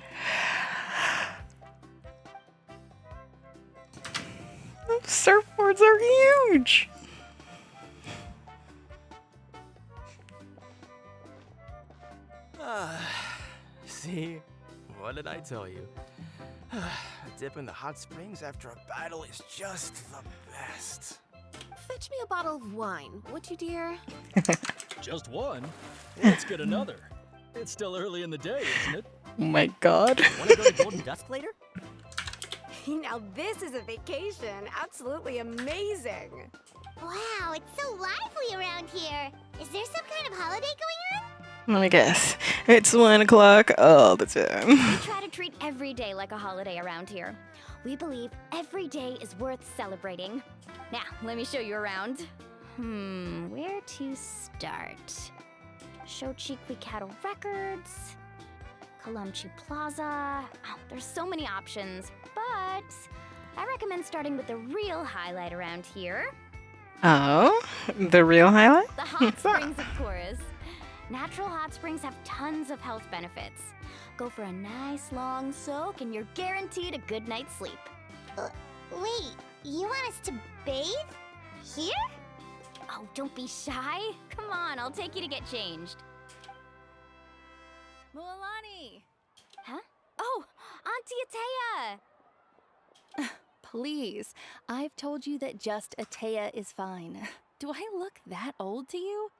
Surfboards are huge.
See? What did I tell you? A dip in the hot springs after a battle is just the best.
Fetch me a bottle of wine, would you, dear?
Just one? Let's get another. It's still early in the day, isn't it?
Oh my god.
Wanna go to Golden Dusk later?
Now this is a vacation. Absolutely amazing.
Wow, it's so lively around here. Is there some kind of holiday going on?
Let me guess. It's 1 o'clock all the time.
We try to treat every day like a holiday around here. We believe every day is worth celebrating. Now, let me show you around. Where to start? Shochiku Cattle Records, Kalumchi Plaza. Oh, there's so many options, but I recommend starting with the real highlight around here.
Oh, the real highlight?
The hot springs, of course. Natural hot springs have tons of health benefits. Go for a nice long soak and you're guaranteed a good night's sleep.
Wait, you want us to bathe? Here?
Oh, don't be shy. Come on, I'll take you to get changed.
Mualani!
Huh? Oh, Auntie Atea!
Please, I've told you that just Atea is fine. Do I look that old to you?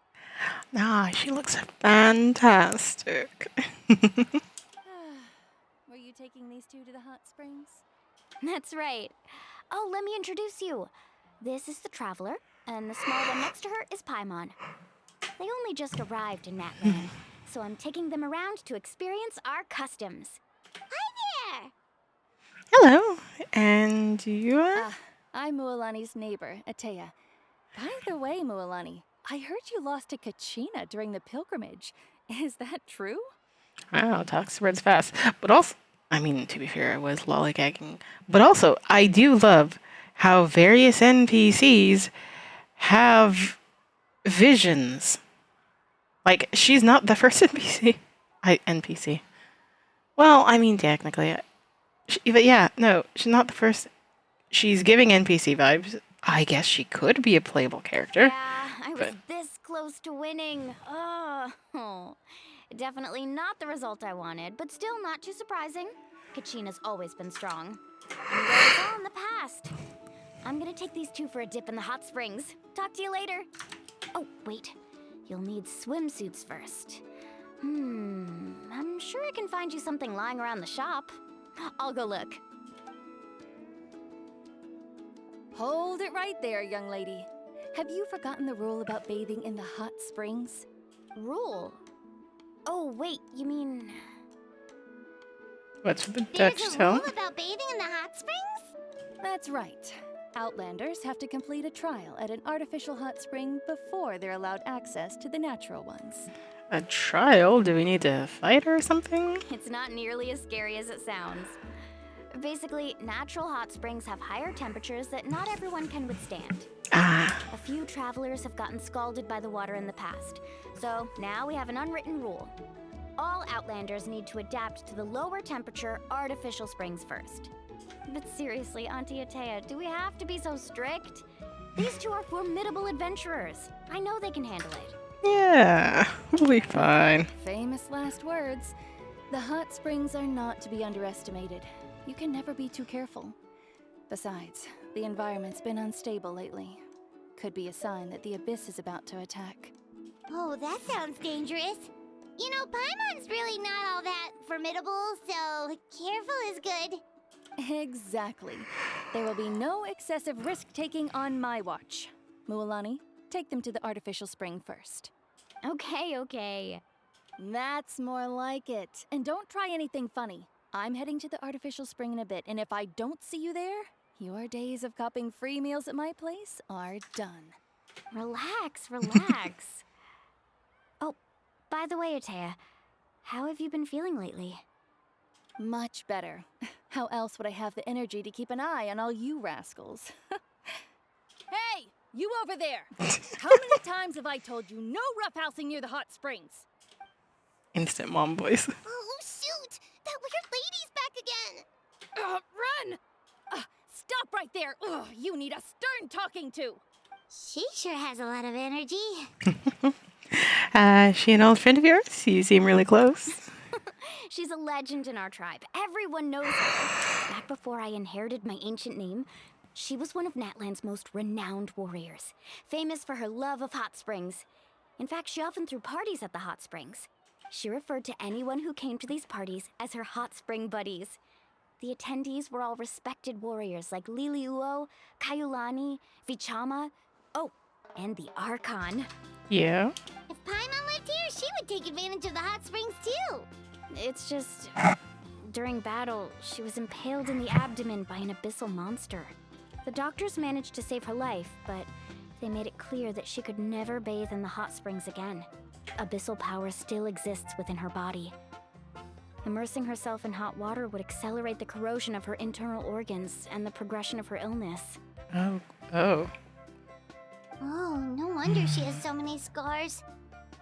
Nah, she looks fantastic.
Were you taking these two to the hot springs?
That's right. Oh, let me introduce you. This is the Traveler, and the small one next to her is Paimon. They only just arrived in Natland, so I'm taking them around to experience our customs.
Hi there!
Hello, and you are?
I'm Mualani's neighbor, Atea. By the way, Mualani, I heard you lost to Kachina during the pilgrimage. Is that true?
Wow, talk spreads fast. But also, I mean, to be fair, I was lollygagging. But also, I do love how various NPCs have visions. Like, she's not the first NPC. Well, I mean, technically. But yeah, no, she's not the first. She's giving NPC vibes. I guess she could be a playable character.
Yeah, I was this close to winning. Oh, definitely not the result I wanted, but still not too surprising. Kachina's always been strong. Anyway, it's all in the past. I'm gonna take these two for a dip in the hot springs. Talk to you later. Oh, wait. You'll need swimsuits first. I'm sure I can find you something lying around the shop. I'll go look.
Hold it right there, young lady. Have you forgotten the rule about bathing in the hot springs?
Rule? Oh, wait, you mean...
What's the
There's
Dutch
a
tone?
rule about bathing in the hot springs?
That's right. Outlanders have to complete a trial at an artificial hot spring before they're allowed access to the natural ones.
A trial? Do we need to fight or something?
It's not nearly as scary as it sounds. Basically, natural hot springs have higher temperatures that not everyone can withstand. A few travelers have gotten scalded by the water in the past, so now we have an unwritten rule. All Outlanders need to adapt to the lower temperature artificial springs first. But seriously, Auntie Atea, do we have to be so strict? These two are formidable adventurers. I know they can handle it.
Yeah, we'll be fine.
Famous last words. The hot springs are not to be underestimated. You can never be too careful. Besides, the environment's been unstable lately. Could be a sign that the abyss is about to attack.
Oh, that sounds dangerous. You know, Paimon's really not all that formidable, so careful is good.
Exactly. There will be no excessive risk-taking on my watch. Mualani, take them to the artificial spring first.
Okay.
That's more like it. And don't try anything funny. I'm heading to the artificial spring in a bit, and if I don't see you there, your days of copping free meals at my place are done.
Relax. Oh, by the way, Atea, how have you been feeling lately?
Much better. How else would I have the energy to keep an eye on all you rascals? Hey, you over there! How many times have I told you no roughhousing near the hot springs?
Instant mom voice.
Oh, shoot! That weird lady's back again!
Run! Stop right there! Ugh, you need a stern talking to!
She sure has a lot of energy.
She an old friend of yours? You seem really close.
She's a legend in our tribe. Everyone knows her. Back before I inherited my ancient name, she was one of Natlan's most renowned warriors, famous for her love of hot springs. In fact, she often threw parties at the hot springs. She referred to anyone who came to these parties as her hot spring buddies. The attendees were all respected warriors like Liliuo, Kaiulani, Vichama, oh, and the Archon.
Yeah.
If Paimon lived here, she would take advantage of the hot springs too.
It's just, during battle, she was impaled in the abdomen by an abyssal monster. The doctors managed to save her life, but they made it clear that she could never bathe in the hot springs again. Abyssal power still exists within her body. Immersing herself in hot water would accelerate the corrosion of her internal organs and the progression of her illness.
Oh.
Oh, no wonder she has so many scars.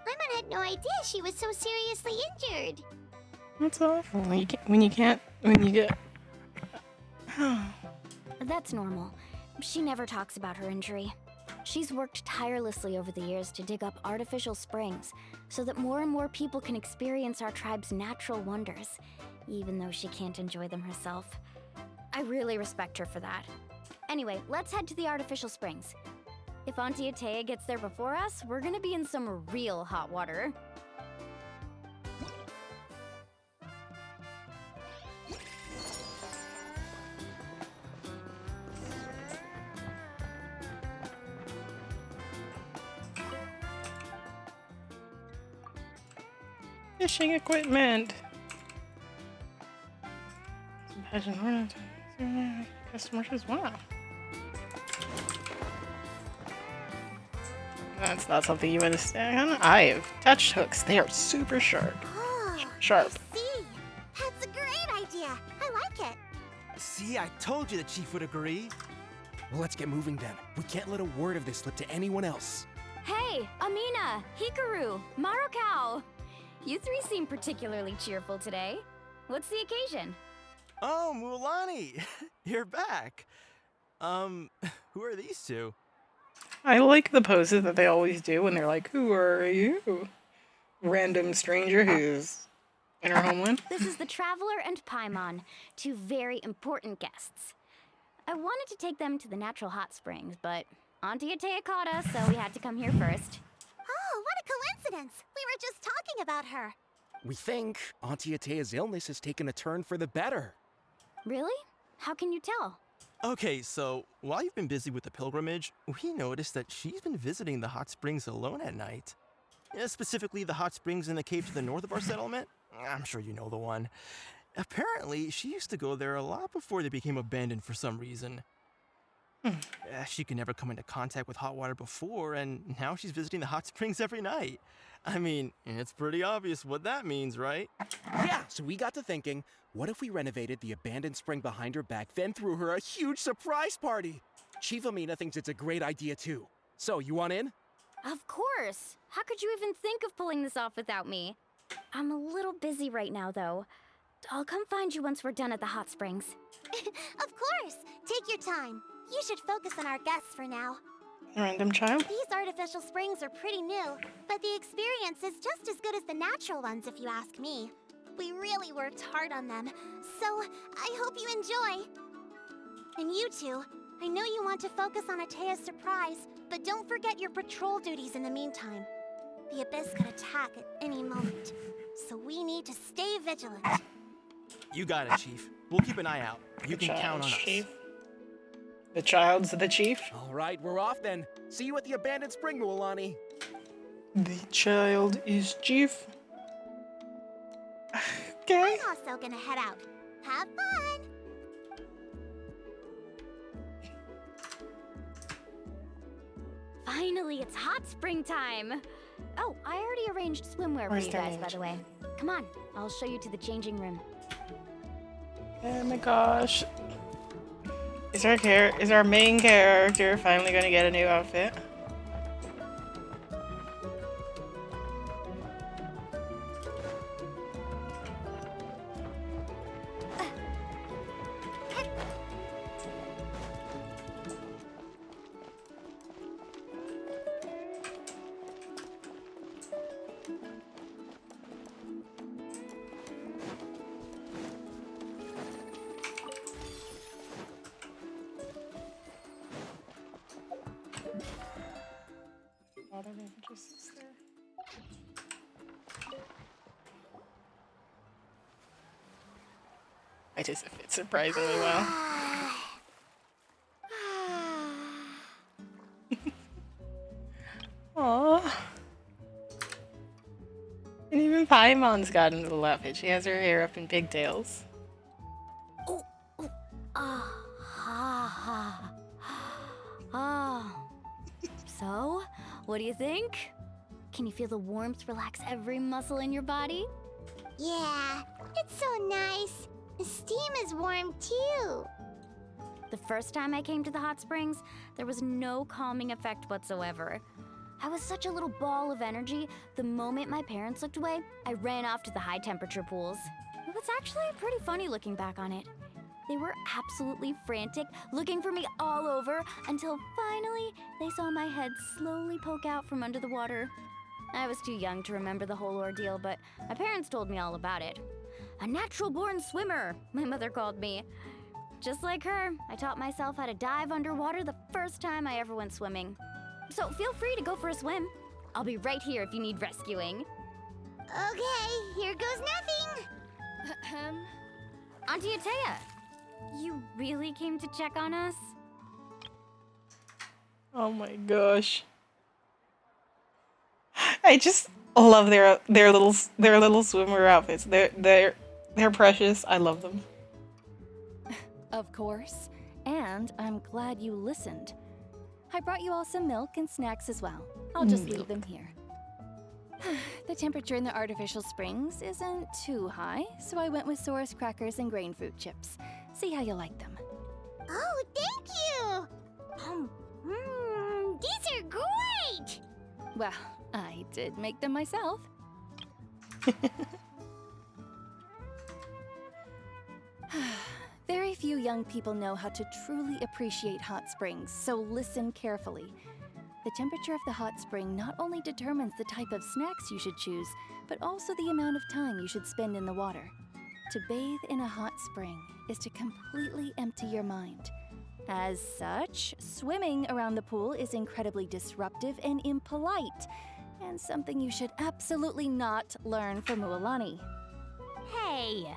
Paimon had no idea she was so seriously injured.
That's awful. When you get.
That's normal. She never talks about her injury. She's worked tirelessly over the years to dig up artificial springs so that more and more people can experience our tribe's natural wonders, even though she can't enjoy them herself. I really respect her for that. Anyway, let's head to the artificial springs. If Auntie Atea gets there before us, we're gonna be in some real hot water.
Fishing equipment. Customers as well. That's not something you understand. I've touched hooks. They are super sharp.
Oh,
Sharp.
I see. That's a great idea. I like it.
See, I told you the chief would agree.
Well, let's get moving then. We can't let a word of this slip to anyone else.
Hey, Amina, Hikaru, Marukao. You three seem particularly cheerful today. What's the occasion?
Oh, Mulani, you're back. Who are these two?
I like the poses that they always do when they're like, "Who are you?" Random stranger who's in her homeland.
This is the Traveler and Paimon, two very important guests. I wanted to take them to the natural hot springs, but Auntie Atea caught us, so we had to come here first.
Oh, what a coincidence. We were just talking about her.
We think Auntie Atea's illness has taken a turn for the better.
Really? How can you tell?
Okay, so while you've been busy with the pilgrimage, we noticed that she's been visiting the hot springs alone at night. Specifically, the hot springs in the cave to the north of our settlement. I'm sure you know the one. Apparently, she used to go there a lot before they became abandoned for some reason. She could never come into contact with hot water before, and now she's visiting the hot springs every night. I mean, it's pretty obvious what that means, right?
Yeah, so we got to thinking, what if we renovated the abandoned spring behind her back, then threw her a huge surprise party? Chief Amina thinks it's a great idea too. So, you want in?
Of course! How could you even think of pulling this off without me? I'm a little busy right now, though. I'll come find you once we're done at the hot springs.
Of course. Take your time. You should focus on our guests for now.
Random child.
These artificial springs are pretty new, but the experience is just as good as the natural ones if you ask me. We really worked hard on them, so I hope you enjoy. And you two, I know you want to focus on Atea's surprise, but don't forget your patrol duties in the meantime. The Abyss could attack at any moment, so we need to stay vigilant.
You got it, Chief. We'll keep an eye out. You can count on us.
Chief. The child's the chief.
All right, we're off then. See you at the abandoned spring, Mualani.
The child is chief. Okay.
I'm also gonna head out. Have fun!
Finally, it's hot spring time! Oh, I already arranged swimwear for you guys, by the way. Come on, I'll show you to the changing room.
Oh my gosh. Is our main character finally gonna get a new outfit? I just fit surprisingly well. Aww. And even Paimon's got into the outfit. She has her hair up in pigtails.
So, what do you think? Can you feel the warmth relax every muscle in your body?
Yeah, it's so nice. The steam is warm too.
The first time I came to the hot springs, there was no calming effect whatsoever. I was such a little ball of energy, the moment my parents looked away, I ran off to the high temperature pools. It was actually pretty funny looking back on it. They were absolutely frantic, looking for me all over, until finally they saw my head slowly poke out from under the water. I was too young to remember the whole ordeal, but my parents told me all about it. A natural-born swimmer, my mother called me. Just like her, I taught myself how to dive underwater the first time I ever went swimming. So feel free to go for a swim. I'll be right here if you need rescuing.
Okay, here goes nothing.
Auntie Atea, you really came to check on us?
Oh my gosh. I just love their little swimmer outfits. They're precious. I love them.
Of course. And I'm glad you listened. I brought you all some milk and snacks as well. I'll just leave them here. The temperature in the artificial springs isn't too high, so I went with Saurus crackers and grain fruit chips. See how you like them.
Oh, thank you. These are great.
Well, I did make them myself. Very few young people know how to truly appreciate hot springs, so listen carefully. The temperature of the hot spring not only determines the type of snacks you should choose, but also the amount of time you should spend in the water. To bathe in a hot spring is to completely empty your mind. As such, swimming around the pool is incredibly disruptive and impolite, and something you should absolutely not learn from Mualani.
Hey!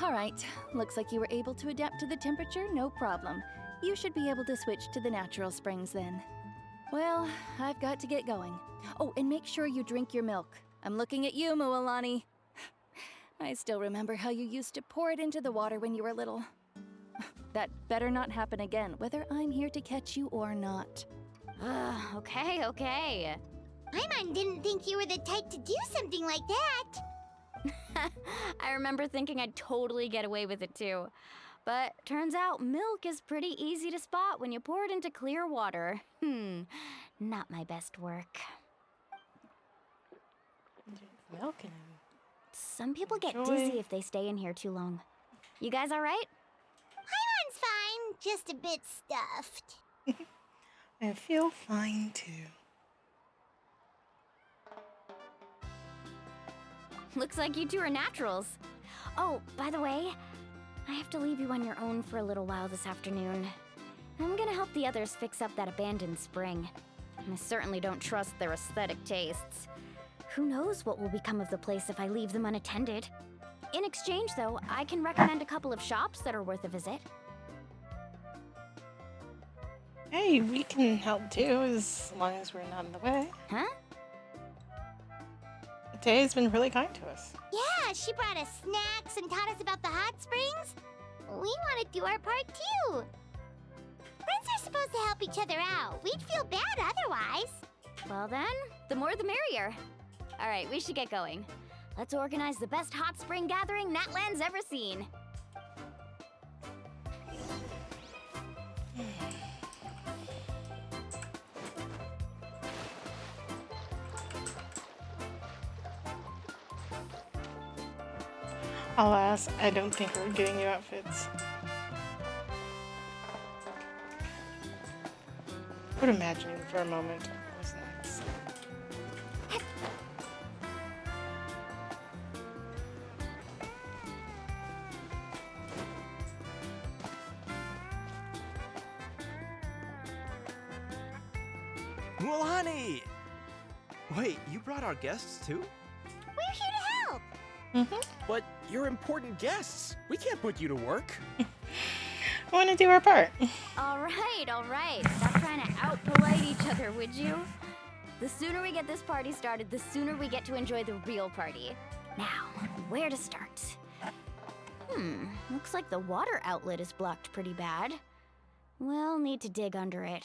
All right, looks like you were able to adapt to the temperature, no problem. You should be able to switch to the natural springs then. Well, I've got to get going. Oh, and make sure you drink your milk. I'm looking at you, Mualani. I still remember how you used to pour it into the water when you were little. That better not happen again, whether I'm here to catch you or not.
Okay.
Paimon didn't think you were the type to do something like that.
I remember thinking I'd totally get away with it too. But turns out milk is pretty easy to spot when you pour it into clear water. Not my best work.
Milk and
some people get dizzy if they stay in here too long. You guys all right?
Paimon's fine, just a bit stuffed.
I feel fine too.
Looks like you two are naturals. Oh, by the way, I have to leave you on your own for a little while this afternoon. I'm gonna help the others fix up that abandoned spring. I certainly don't trust their aesthetic tastes. Who knows what will become of the place if I leave them unattended. In exchange, though, I can recommend a couple of shops that are worth a visit.
Hey, we can help too, as long as we're not in the way.
Huh?
Tae's been really kind to us.
Yeah, she brought us snacks and taught us about the hot springs. We want to do our part too. Friends are supposed to help each other out. We'd feel bad otherwise.
Well then, the more the merrier. All right, we should get going. Let's organize the best hot spring gathering Natland's ever seen.
Alas, I don't think we're getting new outfits. But imagining for a moment was nice.
Mualani! Wait, you brought our guests too?
We're here to help.
But You're important guests. We can't put you to work.
I want to do our part.
All right, all right. Stop trying to out-polite each other, would you? The sooner we get this party started, the sooner we get to enjoy the real party. Now, where to start? Looks like the water outlet is blocked pretty bad. We'll need to dig under it.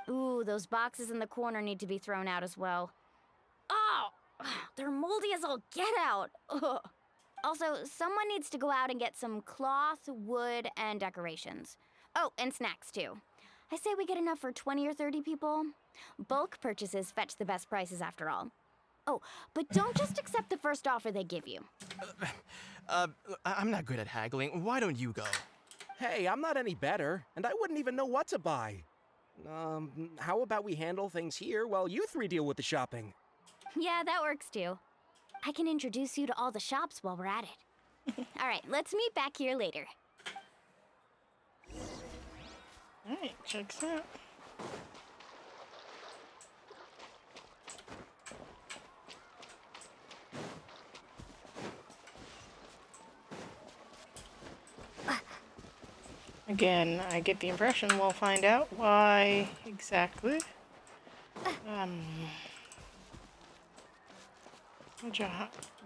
Ooh, those boxes in the corner need to be thrown out as well. Oh, they're moldy as all get out. Ugh. Also, someone needs to go out and get some cloth, wood, and decorations. Oh, and snacks too. I say we get enough for 20 or 30 people. Bulk purchases fetch the best prices after all. Oh, but don't just accept the first offer they give you.
I'm not good at haggling. Why don't you go? Hey, I'm not any better, and I wouldn't even know what to buy. How about we handle things here while you three deal with the shopping?
Yeah, that works too. I can introduce you to all the shops while we're at it. All right, let's meet back here later.
All right, checks out. Again, I get the impression we'll find out why exactly.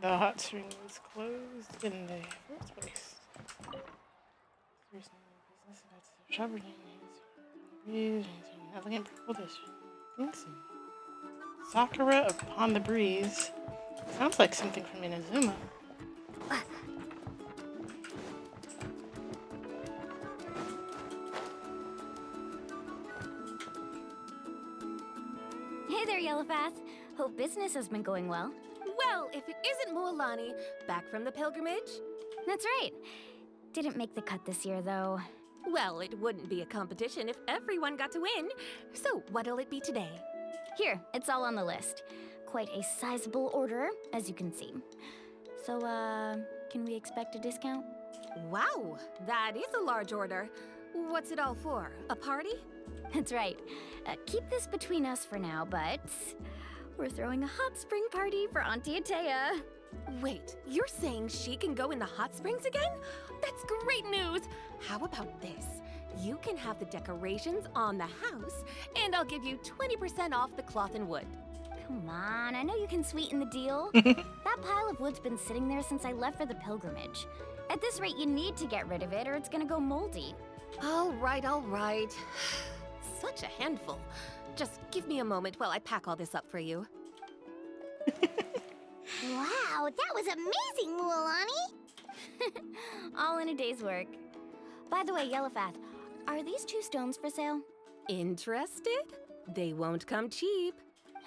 The hot spring was closed in the first place. There's no business about the shopping. Elegant purple dish. Sakura upon the breeze. Sounds like something from Inazuma.
Hey there, Yellowfath. Hope business has been going well.
Well, if it isn't Mualani, back from the pilgrimage?
That's right. Didn't make the cut this year, though.
Well, it wouldn't be a competition if everyone got to win. So, what'll it be today?
Here, it's all on the list. Quite a sizable order, as you can see. So, can we expect a discount?
Wow, that is a large order. What's it all for? A party?
That's right. Keep this between us for now, but we're throwing a hot spring party for Auntie Atea.
Wait, you're saying she can go in the hot springs again? That's great news! How about this? You can have the decorations on the house, and I'll give you 20% off the cloth and wood.
Come on, I know you can sweeten the deal. That pile of wood's been sitting there since I left for the pilgrimage. At this rate, you need to get rid of it or it's gonna go moldy.
All right, all right. Such a handful. Just give me a moment while I pack all this up for you.
Wow, that was amazing, Mualani!
All in a day's work. By the way, Yellowfath, are these 2 stones for sale?
Interested? They won't come cheap.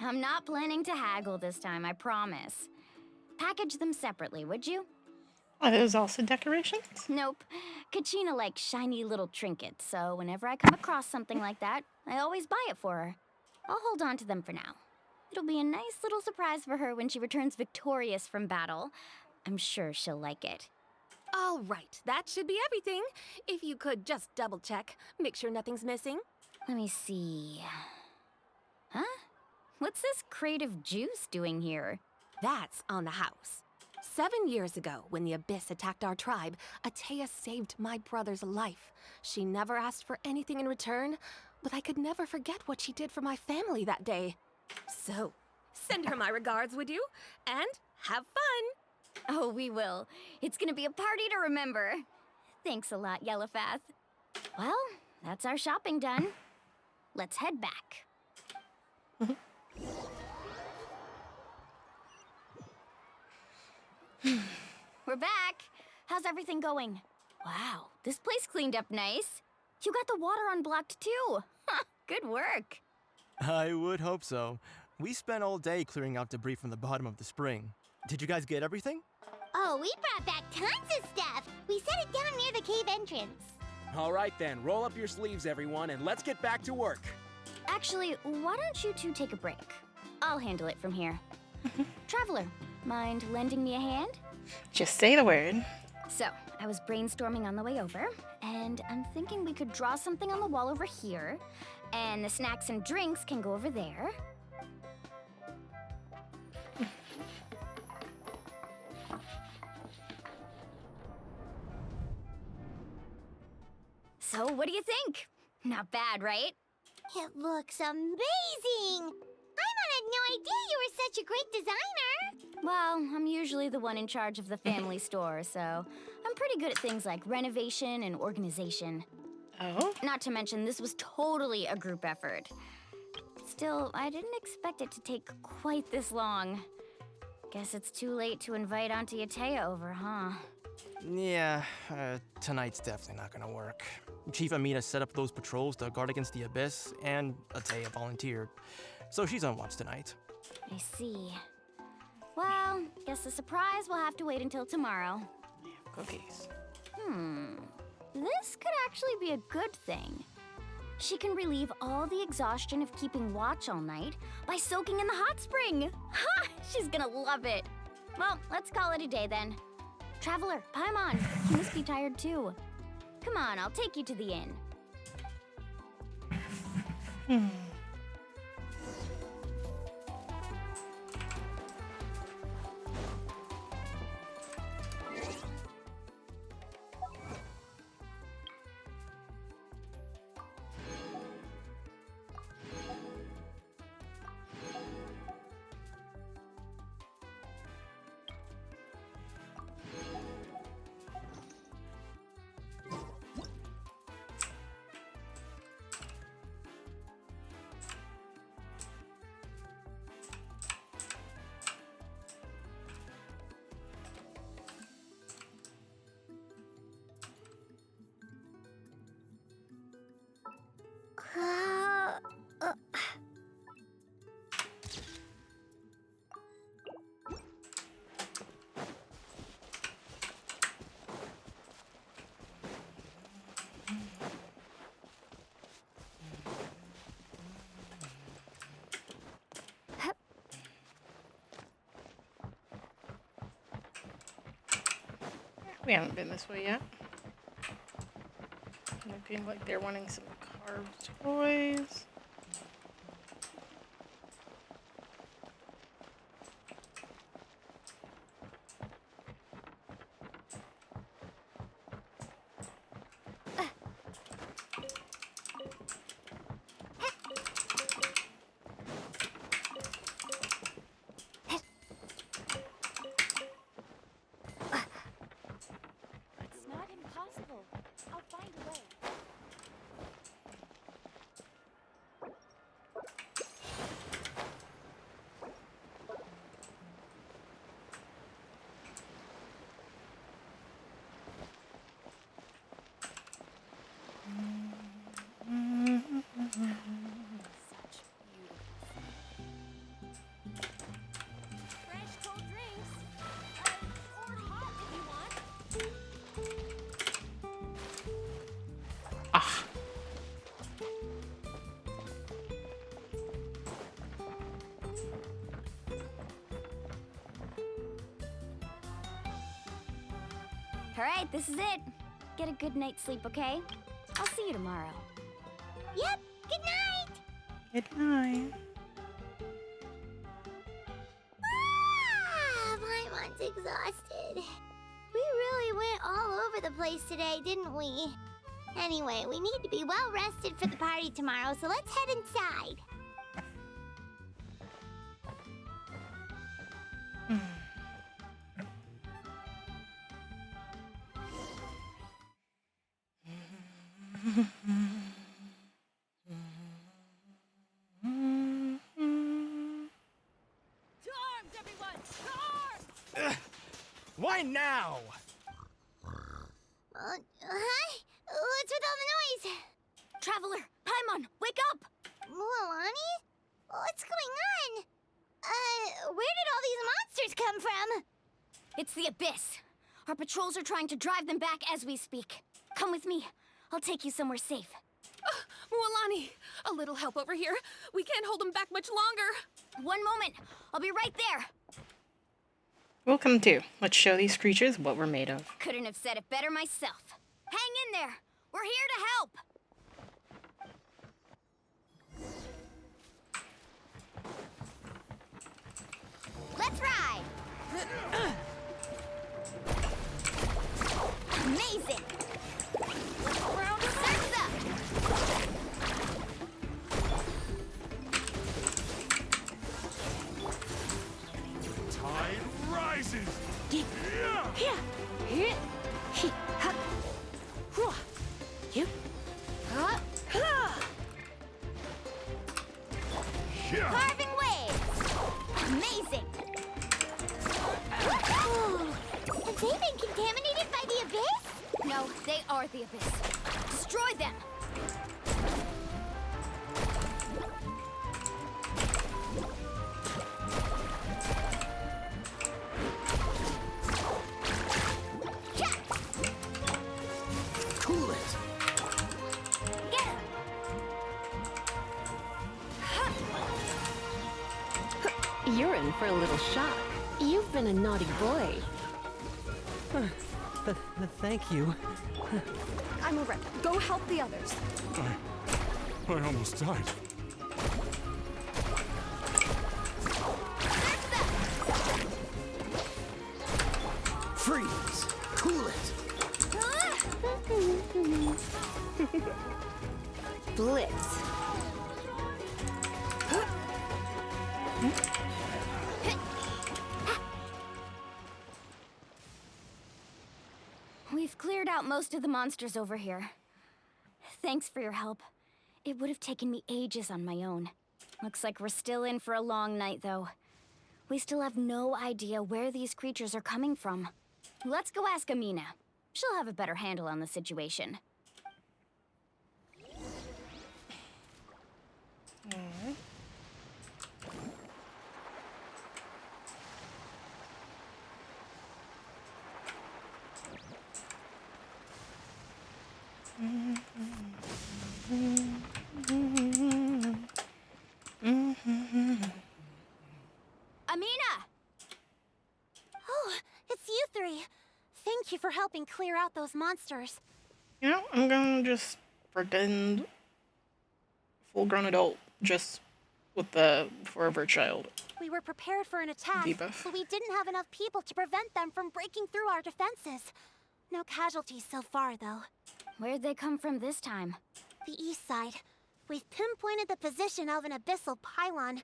I'm not planning to haggle this time, I promise. Package them separately, would you?
Are those also decorations?
Nope. Kachina likes shiny little trinkets, so whenever I come across something like that, I always buy it for her. I'll hold on to them for now. It'll be a nice little surprise for her when she returns victorious from battle. I'm sure she'll like it.
All right, that should be everything. If you could just double check, make sure nothing's missing.
Let me see. Huh? What's this crate of juice doing here?
That's on the house. 7 years ago, when the Abyss attacked our tribe, Atea saved my brother's life. She never asked for anything in return, but I could never forget what she did for my family that day. So, send her my regards, would you? And have fun!
Oh, we will. It's gonna be a party to remember. Thanks a lot, Yellowfath. Well, that's our shopping done. Let's head back. We're back. How's everything going? Wow, this place cleaned up nice. You got the water unblocked too. Good work.
I would hope so. We spent all day clearing out debris from the bottom of the spring. Did you guys get everything?
Oh, we brought back tons of stuff. We set it down near the cave entrance.
All right then, roll up your sleeves, everyone, and let's get back to work.
Actually, why don't you 2 take a break? I'll handle it from here. Traveler, mind lending me a hand?
Just say the word.
So, I was brainstorming on the way over, and I'm thinking we could draw something on the wall over here, and the snacks and drinks can go over there. So, what do you think? Not bad, right?
It looks amazing! Paimon had no idea you were such a great designer!
Well, I'm usually the one in charge of the family store, so I'm pretty good at things like renovation and organization.
Oh?
Not to mention, this was totally a group effort. Still, I didn't expect it to take quite this long. Guess it's too late to invite Auntie Atea over, huh?
Yeah, tonight's definitely not gonna work. Chief Amita set up those patrols to guard against the Abyss, and Atea volunteered. So she's on watch tonight.
I see. Well, guess the surprise will have to wait until tomorrow.
Cookies.
This could actually be a good thing. She can relieve all the exhaustion of keeping watch all night by soaking in the hot spring. Ha! She's gonna love it. Well, let's call it a day then. Traveler, Paimon, you must be tired too. Come on, I'll take you to the inn.
We haven't been this way yet. Looking like they're wanting some carved toys.
It's not impossible. I'll find a way.
Fresh cold drinks. Or hot if you want.
Ah.
All right, this is it. Get a good night's sleep, okay? I'll see you tomorrow.
Yep, good night!
Good night.
Paimon's exhausted. We really went all over the place today, didn't we? Anyway, we need to be well rested for the party tomorrow, so let's head inside.
To arms, everyone! To arms!
Why now?
Hi? What's with all the noise?
Traveler, Paimon, wake up!
Mualani? What's going on? Where did all these monsters come from?
It's the Abyss. Our patrols are trying to drive them back as we speak. Come with me. I'll take you somewhere safe.
Mualani, a little help over here. We can't hold them back much longer.
One moment. I'll be right there.
Welcome to. Let's show these creatures what we're made of.
Couldn't have said it better myself. Hang in there. We're here to help. Let's ride. Amazing. Round and round. Carving waves! Amazing!
Oh, have they been contaminated by the abyss?
No, they are the abyss. Destroy them!
Cool it.
Get him!
You're in for a little shock. You've been a naughty boy.
Thank you.
I'm alright. Go help the others.
I almost died.
Freeze. Cool it.
Blitz.
We've cleared out most of the monsters over here. Thanks for your help. It would have taken me ages on my own. Looks like we're still in for a long night, though. We still have no idea where these creatures are coming from. Let's go ask Amina. She'll have a better handle on the situation. Amina!
Oh, it's you three. Thank you for helping clear out those monsters.
You know, I'm gonna just pretend full-grown adult, just with the forever child.
We were prepared for an attack,
Debuff.
but we didn't have enough people to prevent them from breaking through our defenses. No casualties so far, though.
Where'd they come from this time?
The east side. We've pinpointed the position of an abyssal pylon,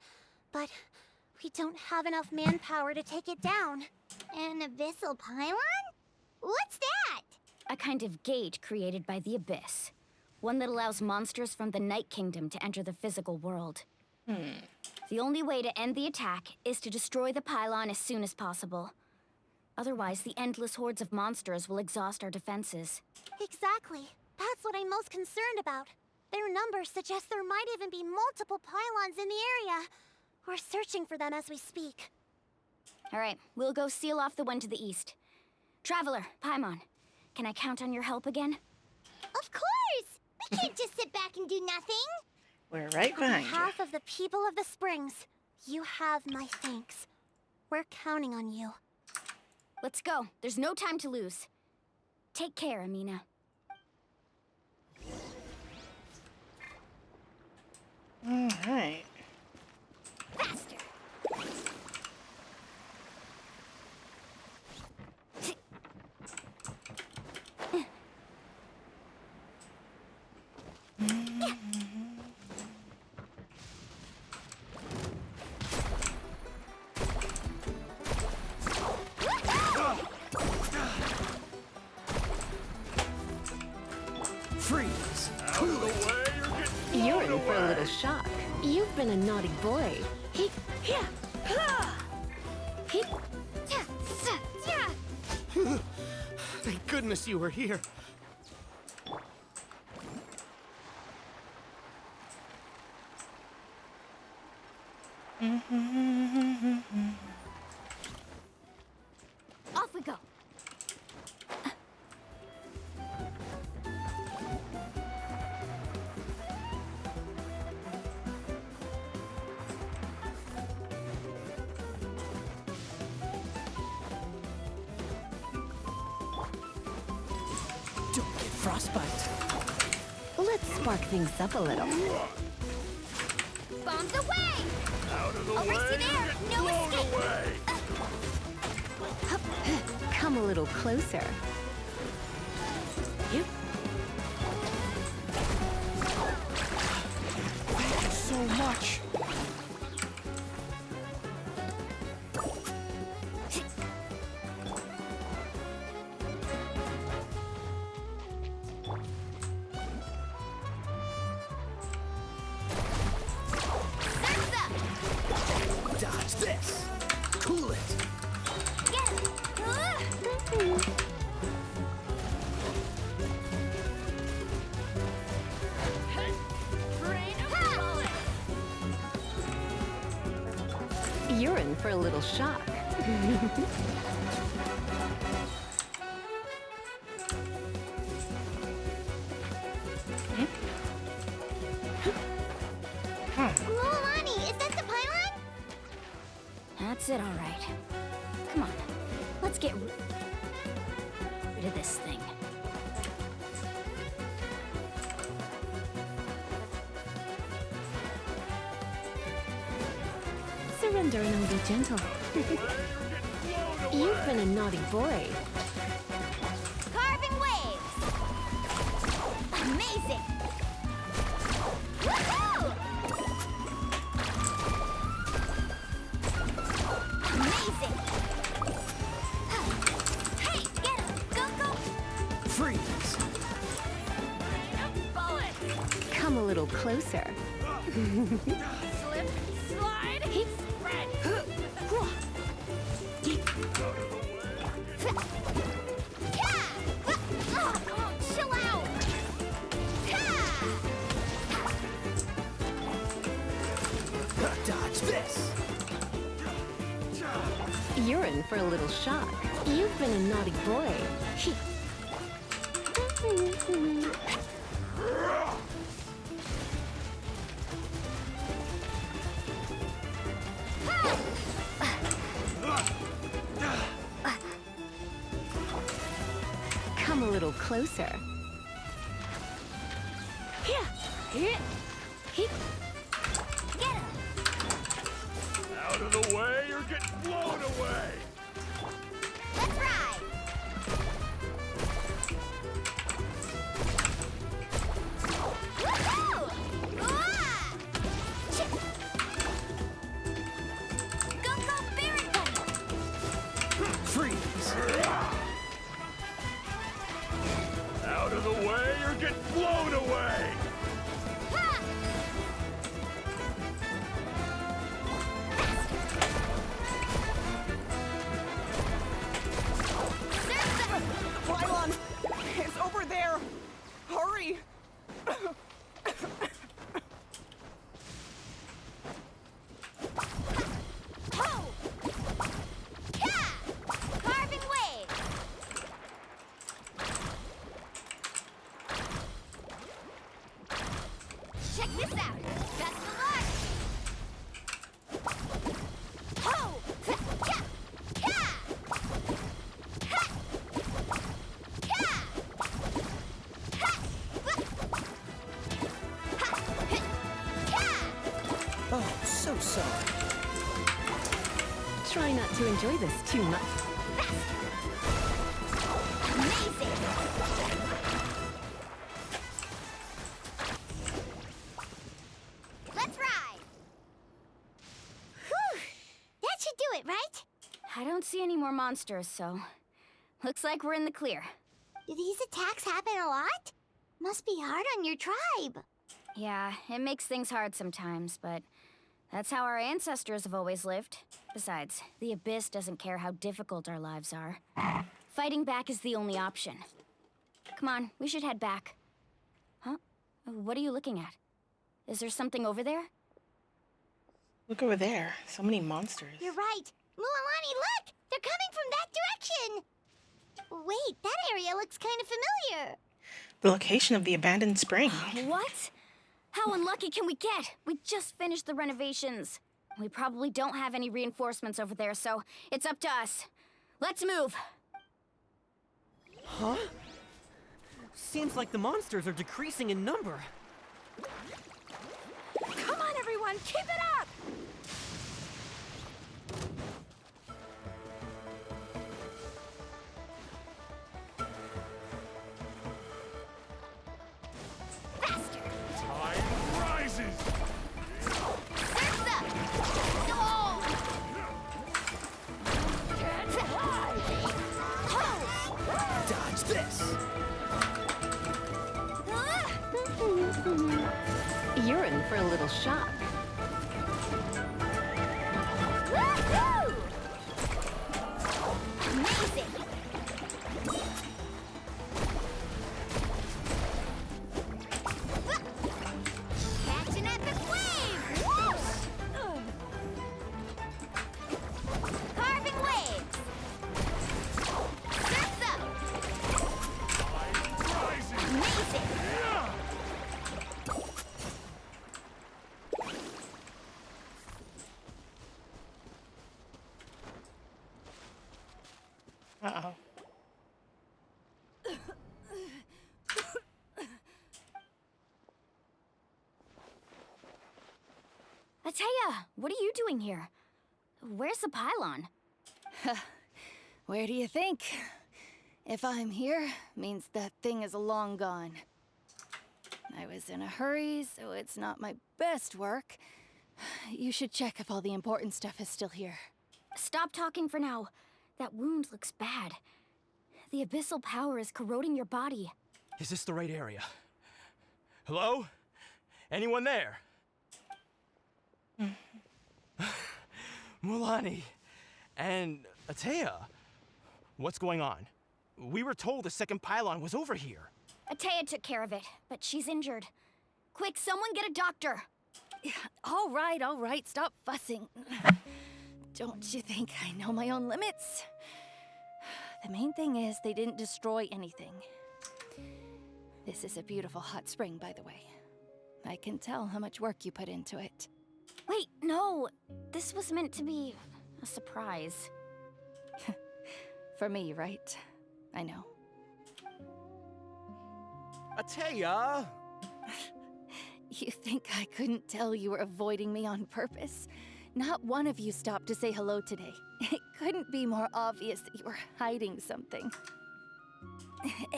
but we don't have enough manpower to take it down.
An abyssal pylon? What's that? A kind of gate created by the abyss. One that allows monsters from the Night Kingdom to enter the physical world. The only way to end the attack is to destroy the pylon as soon as possible. Otherwise, the endless hordes of monsters will exhaust our defenses.
Exactly. That's what I'm most concerned about. Their numbers suggest there might even be multiple pylons in the area. We're searching for them as we speak.
All right, we'll go seal off the one to the east. Traveler, Paimon, can I count on your help again?
Of course! We can't just sit back and do nothing.
We're right
On
behind you.
behalf of the people of the Springs, you have my thanks. We're counting on you.
Let's go. There's no time to lose. Take care, Amina.
All right.
Faster!
Freeze.
You're in for a little shock. You've been a naughty boy.
Thank goodness you were here.
Off we go.
Don't get frostbite.
Let's spark things up a little.
Bombs away!
Out of the
I'll race you there! No escape!
Come a little closer.
Thank you so much.
You're in for a little shock.
Mualani, is that the pylon?
That's it, all right. Come on, let's get rid of this thing.
Surrender and I'll be gentle. You've been a naughty boy.
Carving waves! Amazing! Woohoo! Amazing! Hey, get him! Go, go!
Freeze!
Bullet!
Come a little closer.
Slip, slide, spread! Oh, chill out!
Dodge this!
You're in for a little shock. You've been a naughty boy. Come a little closer.
Out of the way, you're getting blown away!
Let's ride! Woohoo! Ah! Go, go, Barret Bunny!
Freeze!
Out of the way, you're getting blown away!
Pylon! It's over there! Hurry!
Ho! Yeah! Carving waves! Check this out! Best of luck! Ho! Yeah! Yeah! Ha! Yeah! Ha! Ha! Yeah!
Oh, so sorry.
Try not to enjoy this too much.
Amazing! Let's ride! Whew! That should do it, right?
I don't see any more monsters, so looks like we're in the clear.
Do these attacks happen a lot? Must be hard on your tribe.
Yeah, it makes things hard sometimes, but that's how our ancestors have always lived. Besides, the Abyss doesn't care how difficult our lives are. Fighting back is the only option. Come on, we should head back. Huh? What are you looking at? Is there something over there?
Look over there. So many monsters.
You're right. Mualani, look! They're coming from that direction! Wait, that area looks kind of familiar.
The location of the abandoned spring.
What? How unlucky can we get? We just finished the renovations. We probably don't have any reinforcements over there, so it's up to us. Let's move.
Huh? Seems like the monsters are decreasing in number.
Come on, everyone, keep it up!
Time rises!
Dodge this!
You're in for a little shock.
Woohoo! Amazing! Catch an epic wave! Whoosh!
Atea, what are you doing here? Where's the pylon?
Where do you think? If I'm here, means that thing is long gone. I was in a hurry, so it's not my best work. You should check if all the important stuff is still here.
Stop talking for now. That wound looks bad. The abyssal power is corroding your body.
Is this the right area? Hello? Anyone there? Mulani and Atea, what's going on? We were told the second pylon was over here.
Atea took care of it, but she's injured. Quick, someone get a doctor!
All right, stop fussing. Don't you think I know my own limits? The main thing is they didn't destroy anything. This is a beautiful hot spring, by the way. I can tell how much work you put into it.
Wait, no. This was meant to be a surprise.
For me, right? I know.
Atea!
You think I couldn't tell you were avoiding me on purpose? Not one of you stopped to say hello today. It couldn't be more obvious that you were hiding something.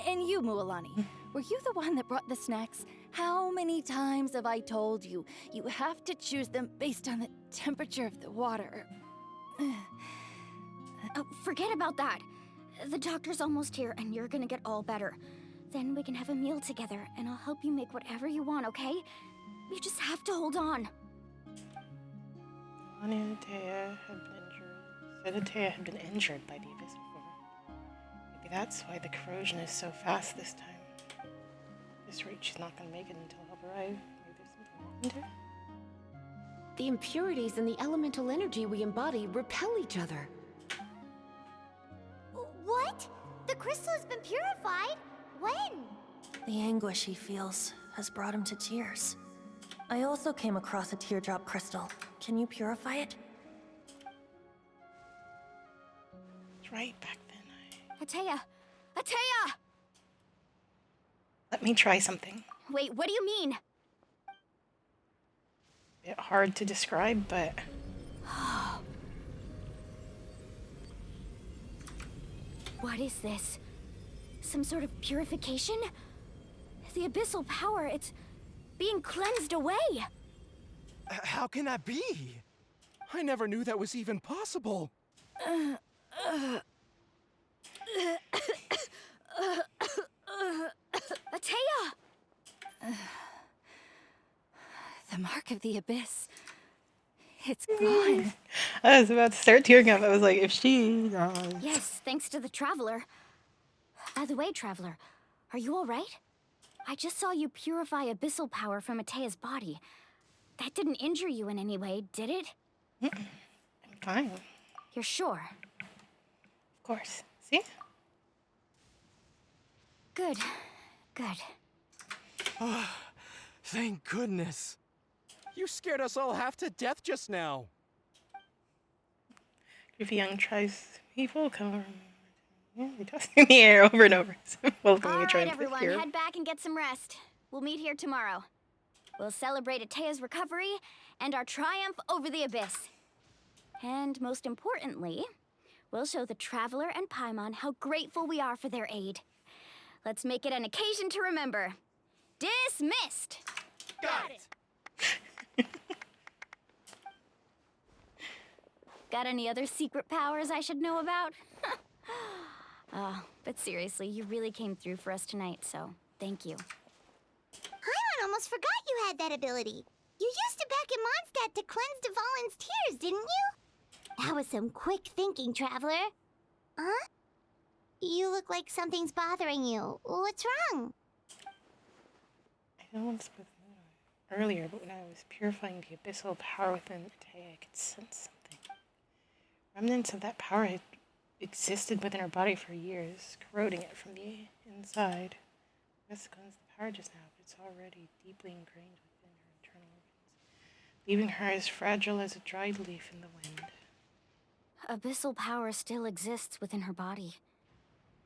And you, Mualani, were you the one that brought the snacks? How many times have I told you, you have to choose them based on the temperature of the water?
Oh, forget about that. The doctor's almost here, and you're gonna get all better. Then we can have a meal together, and I'll help you make whatever you want, okay? You just have to hold on.
Atea had been injured. Said Atea had been injured by the abyss before. Maybe that's why the corrosion is so fast this time. At this rate, she's not gonna make it until help arrive. Maybe there's something wrong with her.
The impurities in the elemental energy we embody repel each other.
What? The crystal has been purified? When?
The anguish he feels has brought him to tears. I also came across a teardrop crystal. Can you purify it?
It's right back then.
Atea! Atea!
Let me try something.
Wait, what do you mean?
Bit hard to describe, but
What is this? Some sort of purification? The abyssal power, it's being cleansed away.
How can that be? I never knew that was even possible.
Atea!
The mark of the abyss. It's gone.
I was about to start tearing up. I was like, if she dies.
Yes, thanks to the Traveler. By the way, Traveler, are you alright? I just saw you purify abyssal power from Atea's body. That didn't injure you in any way, did it?
I'm fine.
You're sure?
Of course. See?
Good. Good.
Oh, thank goodness. You scared us all half to death just now.
If a young tries people come he tosses in the air over and over. Welcome
All
me trying
right,
to
everyone,
hear.
head back and get some rest. We'll meet here tomorrow. We'll celebrate Atea's recovery and our triumph over the abyss. And most importantly, we'll show the Traveler and Paimon how grateful we are for their aid. Let's make it an occasion to remember. Dismissed!
Got it!
Got any other secret powers I should know about? But seriously, you really came through for us tonight, so thank you.
Paimon almost forgot you had that ability. You used it back in Mondstadt to cleanse Dvalin's tears, didn't you? That was some quick thinking, Traveler. Huh? You look like something's bothering you. What's wrong?
I know once with earlier, but when I was purifying the abyssal power within Atea, I could sense something. Remnants of that power had existed within her body for years, corroding it from the inside. I guess cleansed the power just now, but it's already deeply ingrained within her internal organs, leaving her as fragile as a dried leaf in the wind.
Abyssal power still exists within her body.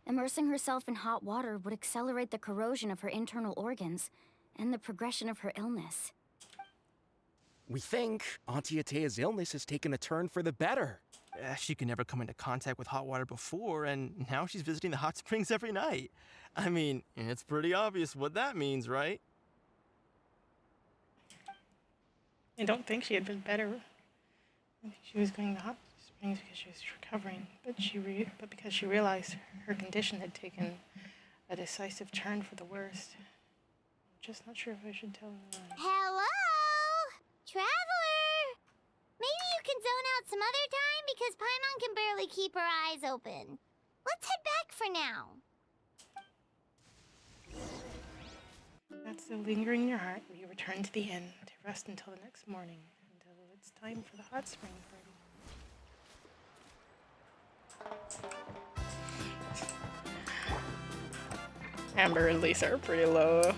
Immersing herself in hot water would accelerate the corrosion of her internal organs and the progression of her illness.
We think Auntie Atea's illness has taken a turn for the better. She could never come into contact with hot water before, and now she's visiting the hot springs every night. I mean, it's pretty obvious what that means, right?
I don't think she had been better. I think she was going to hot springs because she was recovering, but because she realized her condition had taken a decisive turn for the worst. I'm just not sure if I should tell her.
Hello? Traveler! Maybe you can zone out some other time because Paimon can barely keep her eyes open. Let's head back for now.
Not still lingering in your heart, we return to the inn to rest until the next morning, until it's time for the hot spring party. Amber and Lisa are pretty low.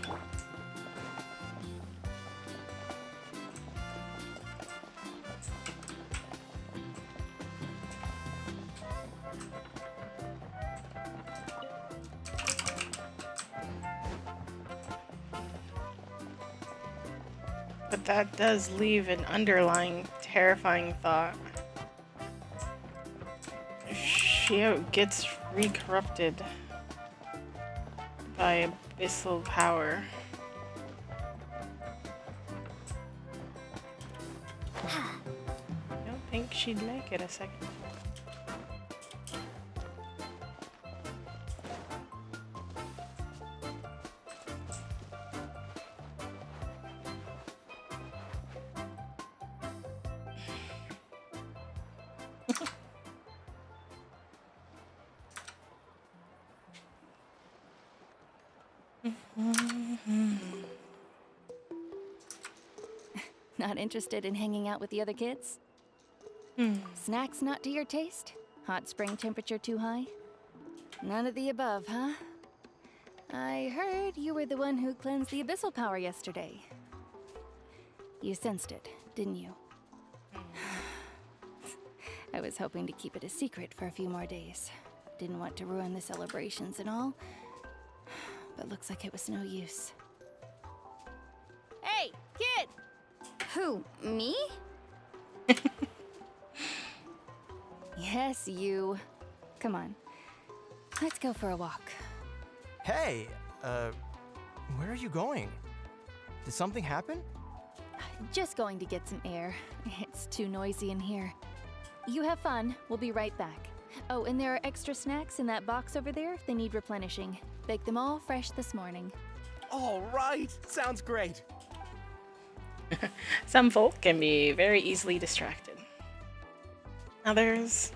But that does leave an underlying terrifying thought. She gets re-corrupted by abyssal power. I don't think she'd make it a second.
Not interested in hanging out with the other kids? Snacks not to your taste? Hot spring temperature too high? None of the above, huh? I heard you were the one who cleansed the abyssal power yesterday. You sensed it, didn't you? I was hoping to keep it a secret for a few more days. Didn't want to ruin the celebrations and all. But looks like it was no use.
Hey, kid! Who, me?
Yes, you. Come on. Let's go for a walk.
Hey, where are you going? Did something happen?
Just going to get some air. It's too noisy in here. You have fun. We'll be right back. Oh, and there are extra snacks in that box over there if they need replenishing. Baked them all fresh this morning.
All right, sounds great.
Some folk can be very easily distracted. Others,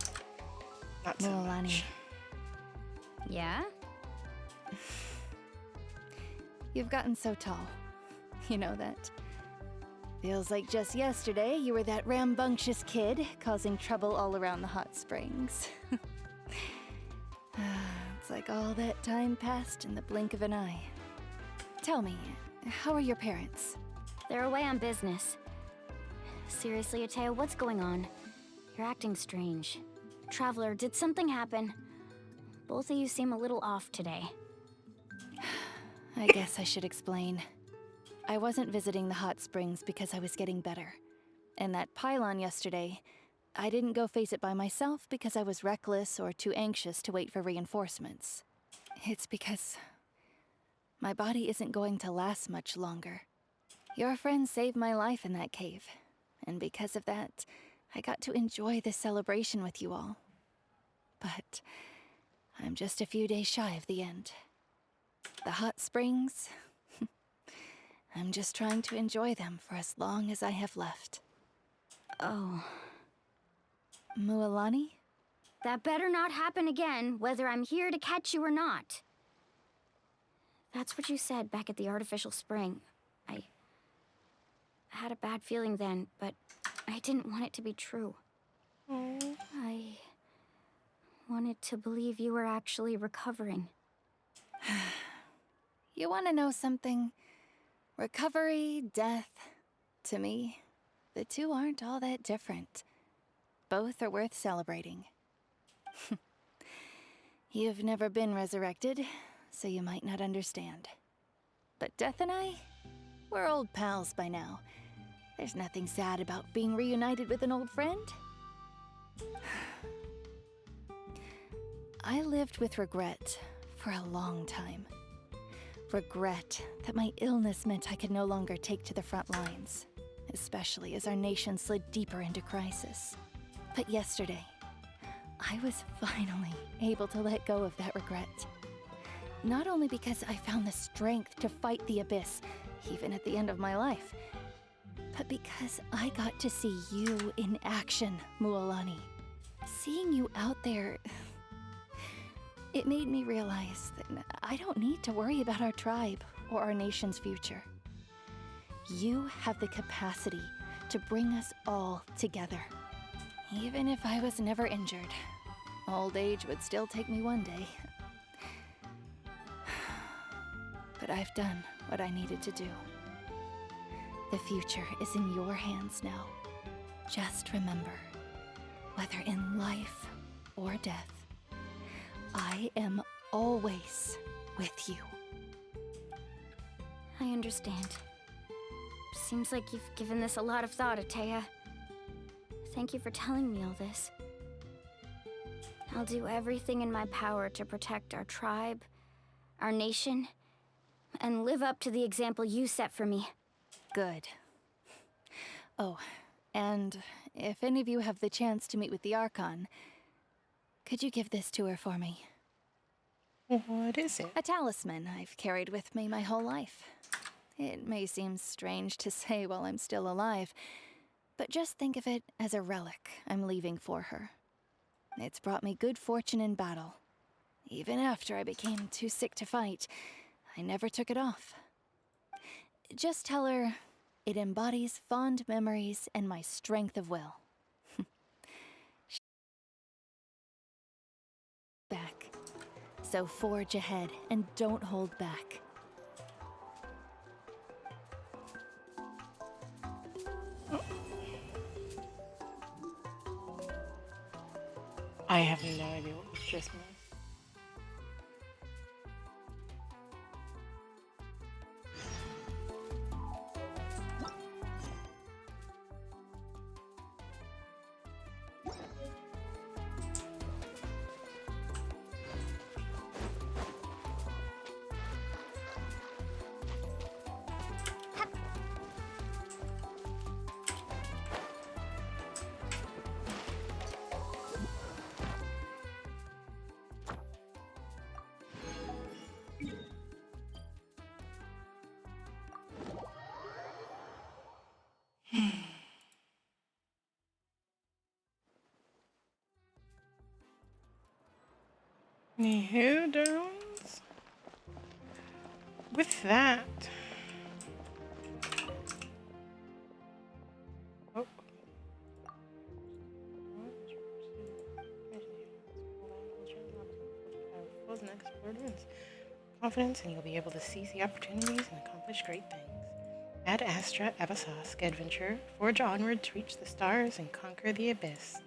not so much.
Yeah?
You've gotten so tall. You know that. Feels like just yesterday you were that rambunctious kid causing trouble all around the hot springs. It's like all that time passed in the blink of an eye. Tell me, how are your parents?
They're away on business. Seriously, Atea, what's going on? You're acting strange. Traveler, did something happen? Both of you seem a little off today.
I guess I should explain. I wasn't visiting the hot springs because I was getting better. And that pylon yesterday, I didn't go face it by myself because I was reckless or too anxious to wait for reinforcements. It's because my body isn't going to last much longer. Your friend saved my life in that cave, and because of that, I got to enjoy this celebration with you all. But I'm just a few days shy of the end. The hot springs, I'm just trying to enjoy them for as long as I have left.
Oh.
Mualani?
That better not happen again, whether I'm here to catch you or not. That's what you said back at the artificial spring. I had a bad feeling then, but I didn't want it to be true. I wanted to believe you were actually recovering.
You want to know something? Recovery, death, to me, the two aren't all that different. Both are worth celebrating. You've never been resurrected, so you might not understand. But Death and I, we're old pals by now. There's nothing sad about being reunited with an old friend. I lived with regret for a long time. Regret that my illness meant I could no longer take to the front lines, especially as our nation slid deeper into crisis. But yesterday, I was finally able to let go of that regret. Not only because I found the strength to fight the abyss, even at the end of my life, but because I got to see you in action, Mualani. Seeing you out there, it made me realize that I don't need to worry about our tribe or our nation's future. You have the capacity to bring us all together. Even if I was never injured, old age would still take me one day. But I've done what I needed to do. The future is in your hands now. Just remember, whether in life or death, I am always with you.
I understand. Seems like you've given this a lot of thought, Atea. Thank you for telling me all this. I'll do everything in my power to protect our tribe, our nation, and live up to the example you set for me.
Good. Oh, and if any of you have the chance to meet with the Archon, could you give this to her for me?
What is it?
A talisman I've carried with me my whole life. It may seem strange to say while I'm still alive, but just think of it as a relic I'm leaving for her. It's brought me good fortune in battle. Even after I became too sick to fight, I never took it off. Just tell her it embodies fond memories and my strength of will. Back. So forge ahead and don't hold back.
I have no idea what was just meant. Anywho, darlings, with that, oh. Confidence, and you'll be able to seize the opportunities and accomplish great things. Ad Astra Abasask Adventure, forge onward to reach the stars and conquer the abyss.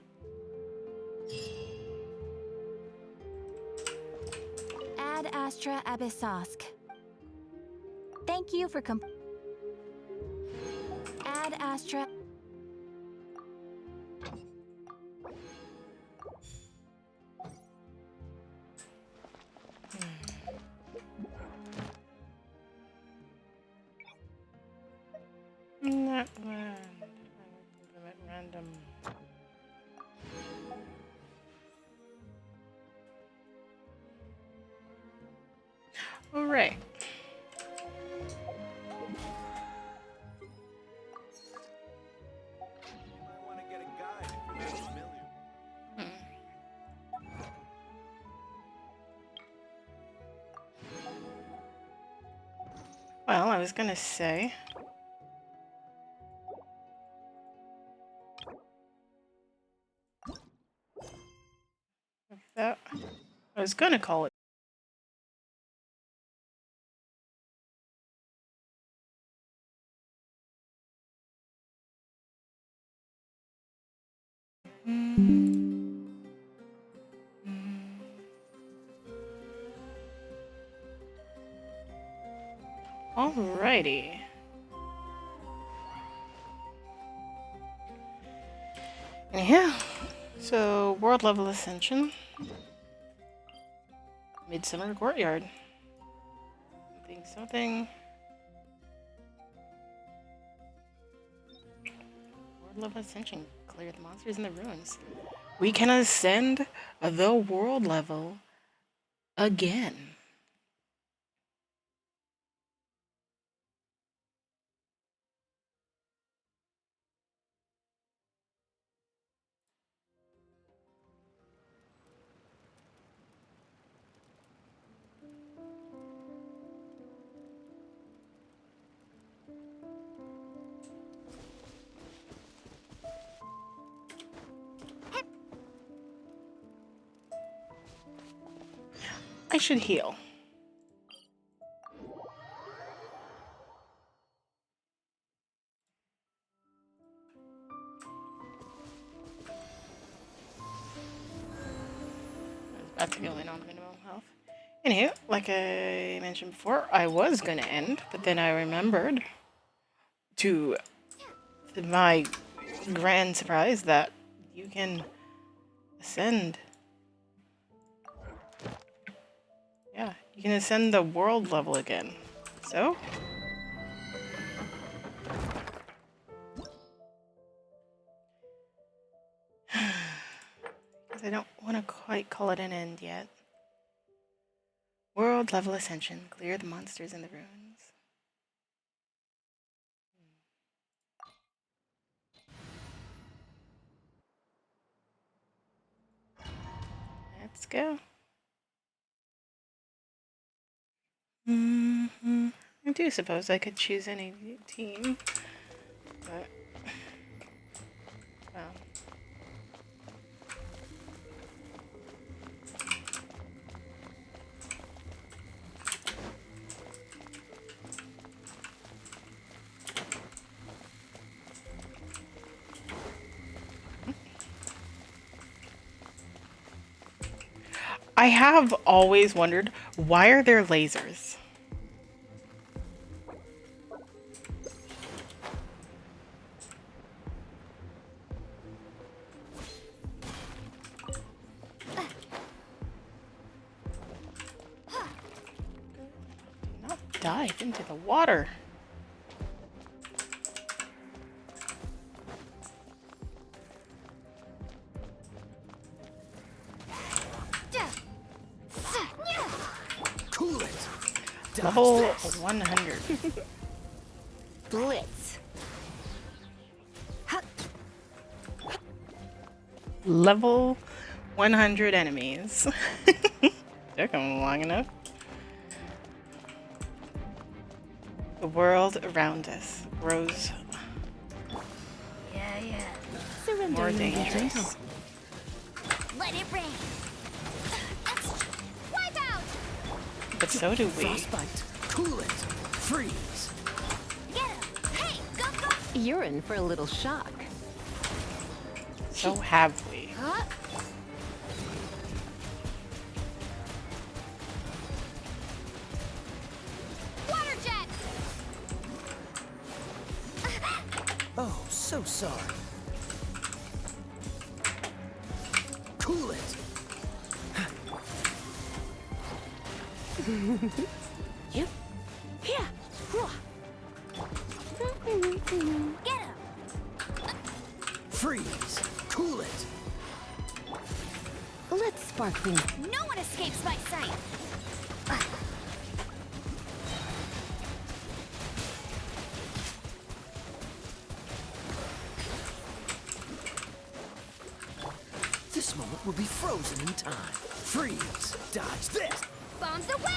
Ad Astra Abysask. Thank you for Ad Astra.
Not land. I will put them at random. All right. Well, I was gonna say. That, I was gonna call it. Alrighty. Yeah. So, world level ascension. Midsummer Courtyard. Something. World level ascension. Clear the monsters in the ruins. We can ascend the world level again. I should heal. I was about to go in on minimum health. Anywho, like I mentioned before, I was going to end, but then I remembered to my grand surprise that you can ascend. Yeah, you can ascend the world level again. So, because I don't want to quite call it an end yet. World level ascension. Clear the monsters in the ruins. Let's go. I do suppose I could choose any team, but well. I have always wondered, why are there lasers? Do not dive into the water.
Cool it.
Level 100.
Blitz.
Level 100 enemies. Took them long enough. The world around us grows more dangerous.
Let it rain. Wipe out.
But so do we.
Frostbite. Cool it. Freeze.
Get him. Hey, go, go.
You're in for a little shock.
So have we.
Huh? Water jet.
Oh, so sorry. Cool it.
Yep. Yeah.
Get him.
Freeze. Cool it.
Let's spark things.
No one escapes my sight.
This moment will be frozen in time. Freeze. Dodge this.
Bombs away.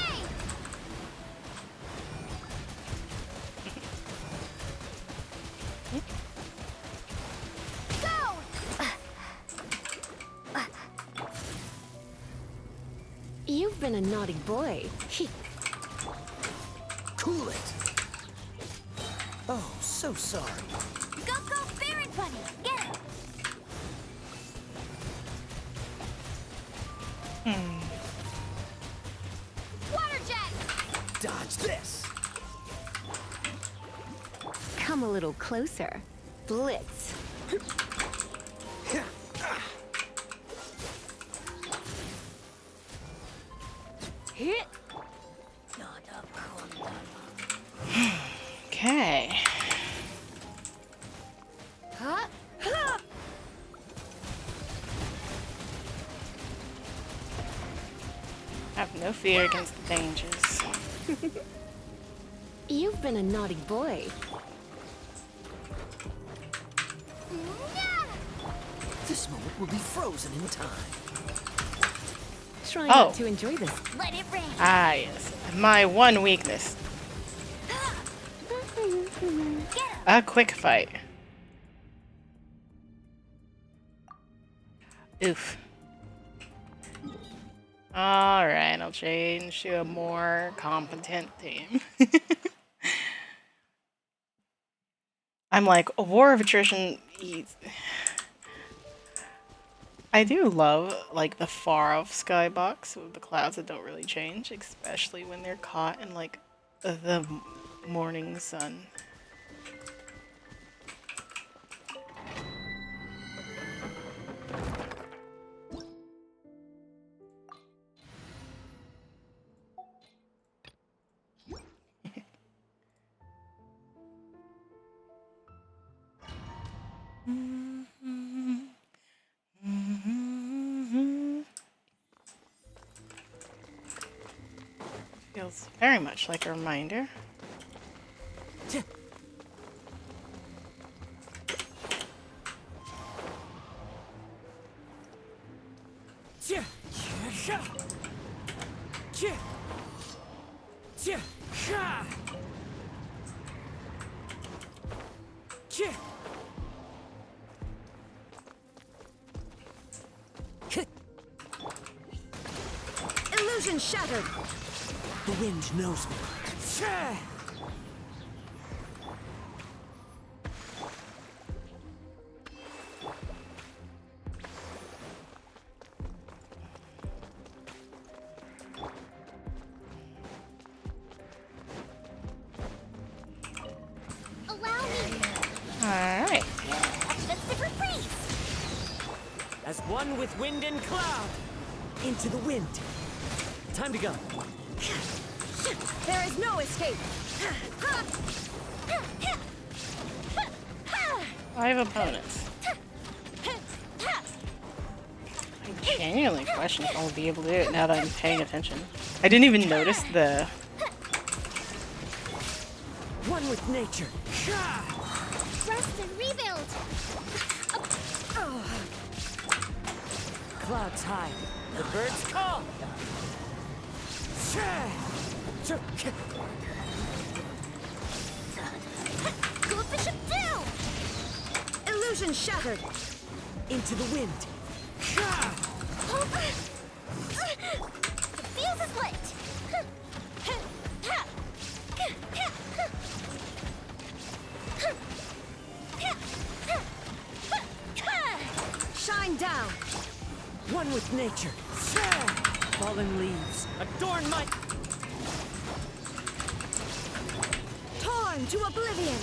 Go.
You've been a naughty boy.
Cool it. Oh, so sorry.
Go, go, Baron Bunny. Get him. Water jet.
Dodge this.
Come a little closer. Blitz.
Okay.
Huh?
Have no fear against the dangers.
You've been a naughty boy.
This moment will be frozen in time.
Try not to enjoy this.
Let it rain.
Ah, yes. My one weakness. A quick fight. Oof. Alright, I'll change to a more competent team. I'm like, a war of attrition. I do love, like, the far-off skybox with the clouds that don't really change, especially when they're caught in, like, the morning sun. Feels very much like a reminder.
Illusion shattered.
The wind knows me.
Allow me.
Alright.
Festive reprise.
As one with wind and cloud. Into the wind. Time to go.
There is no escape.
5 opponents. I genuinely question if I'll be able to do it now that I'm paying attention. I didn't even notice the...
One with nature.
Rest and rebuild.
Clouds high. The birds call.
Go bishop down.
Illusion shattered.
Into the wind.
The fuse is lit.
Shine down.
One with nature. Fallen leaves. Adorn my...
Torn to oblivion.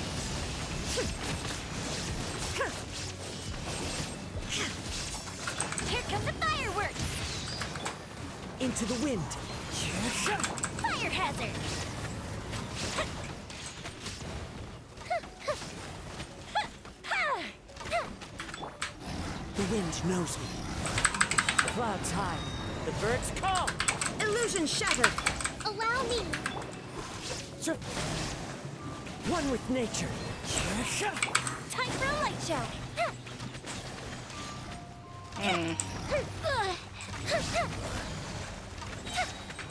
Here come the fireworks.
Into the wind.
Fire hazard.
The wind knows me. Clouds high. The birds call.
Illusion shattered.
Allow me.
One with nature.
Time for a light show.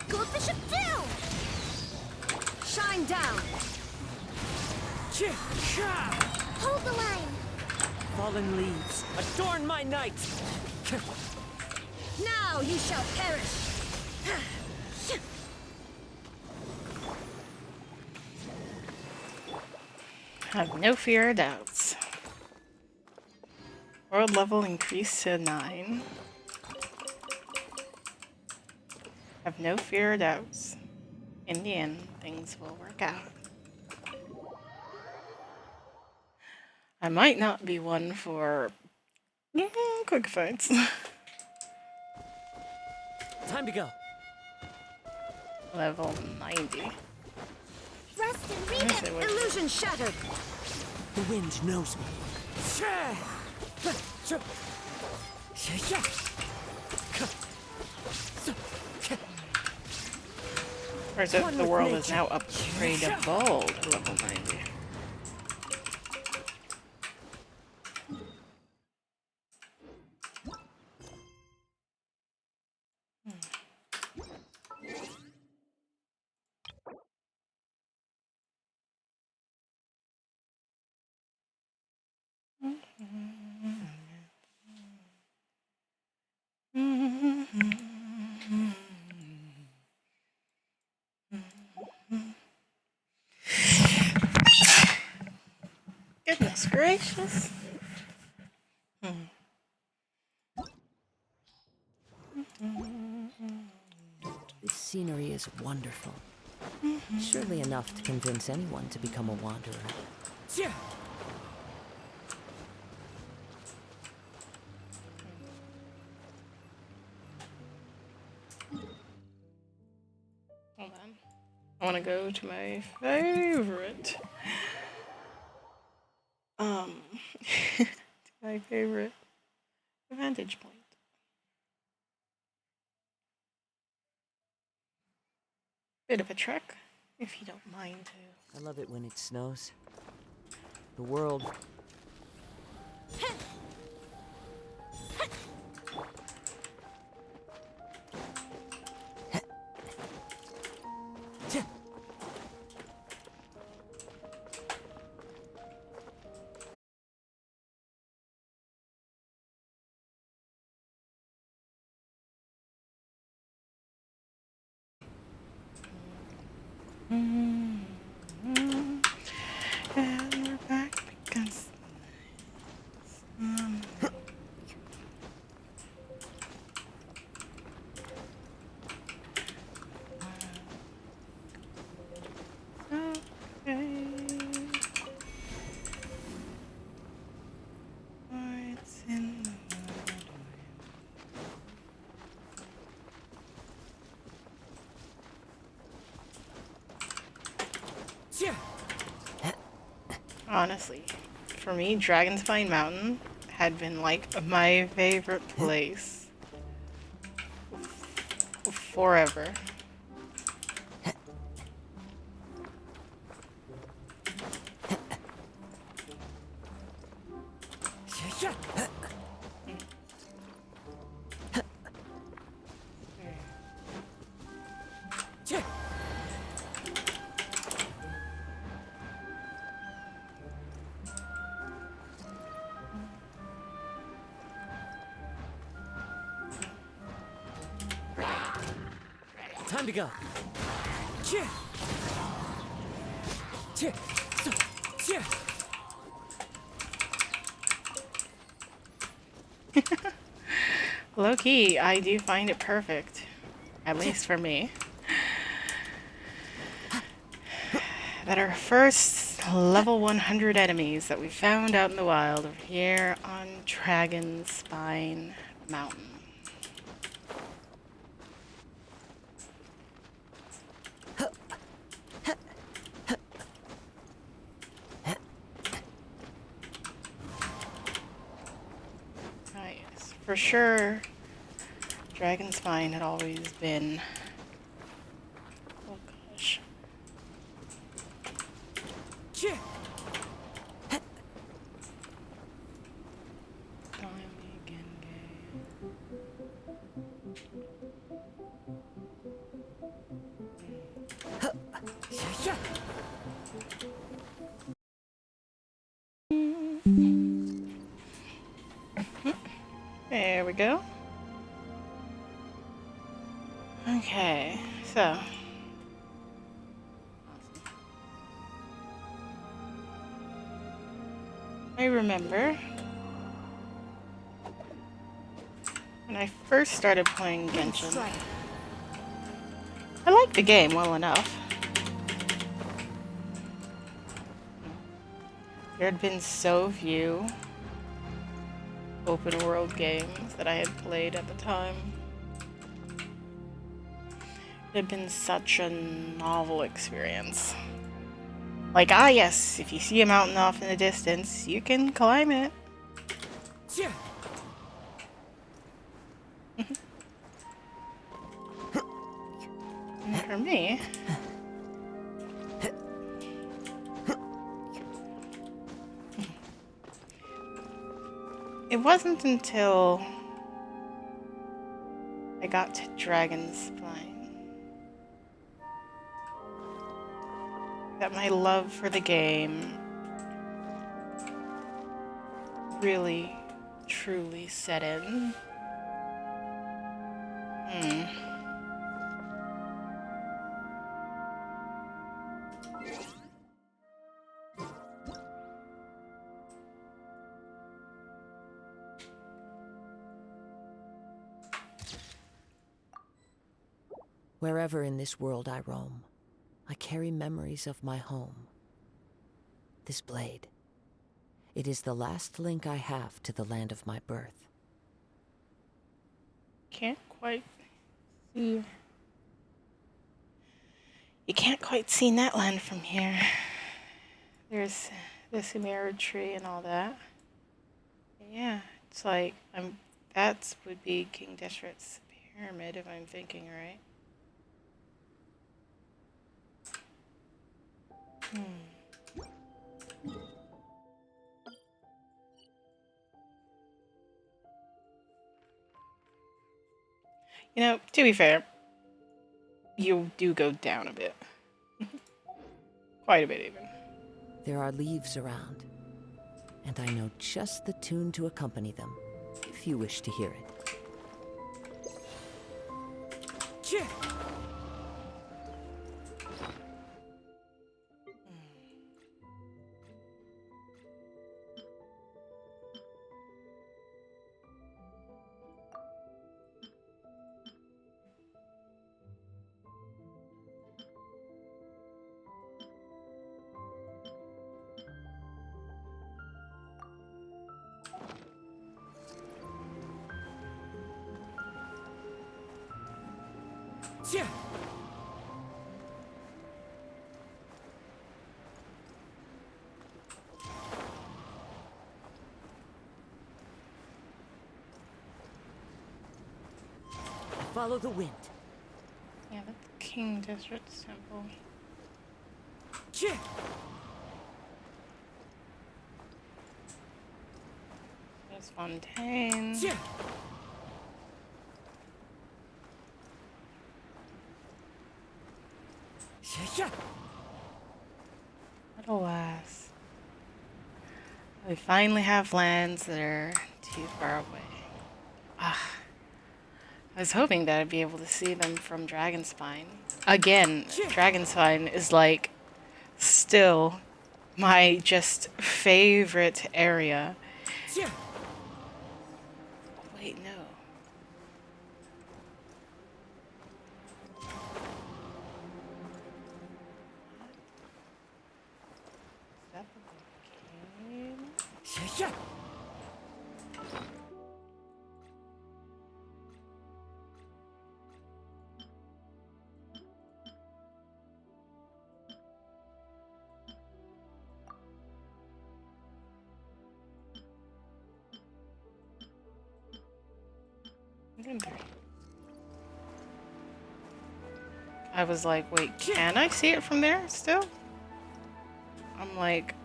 Go bishop down.
Shine down.
Hold the line.
Fallen leaves. Adorn my night.
Now you shall perish.
Have no fear or doubts. World level increased to 9. Have no fear or doubts. In the end, things will work out. I might not be one for quick fights.
Time to go.
Level 90.
Rest and rebuild.
Illusion
been shattered. The wind knows me.
Or is it the world is now upgradable to level 90? Goodness gracious.
This scenery is wonderful. Surely enough to convince anyone to become a wanderer.
Hold on. I want to go to my favorite. To my favorite vantage point. Bit of a trek, if you don't mind to.
I love it when it snows. The world...
And we're back because okay. What's in the Honestly, for me, Dragonspine Mountain had been like my favorite place forever.
Time to go.
Low key, I do find it perfect, at least for me, that our first level 100 enemies that we found out in the wild are here on Dragonspine Mountain. For sure, Dragonspine had always been... Oh gosh. There we go. Okay, so. I remember when I first started playing Genshin. I liked the game well enough. There had been so few open world games that I had played at the time. It had been such a novel experience. Like, ah, yes, if you see a mountain off in the distance, you can climb it. And for me, it wasn't until I got to Dragon's Spine that my love for the game really, truly set in.
Wherever in this world I roam, I carry memories of my home. This blade, it is the last link I have to the land of my birth.
Can't quite see. You can't quite see Netland from here. There's the Sumeru tree and all that. Yeah, it's like that would be King Deshret's pyramid if I'm thinking right. You know, to be fair, you do go down a bit. Quite a bit, even.
There are leaves around, and I know just the tune to accompany them, if you wish to hear it.
Follow the wind.
Yeah, that's King Deshret's temple. There's Fontaine. But alas, we finally have lands that are too far away. I was hoping that I'd be able to see them from Dragonspine. Again, Dragonspine is like still my just favorite area. Wait, no. Is that the game? I was like, wait, can I see it from there still? I'm like,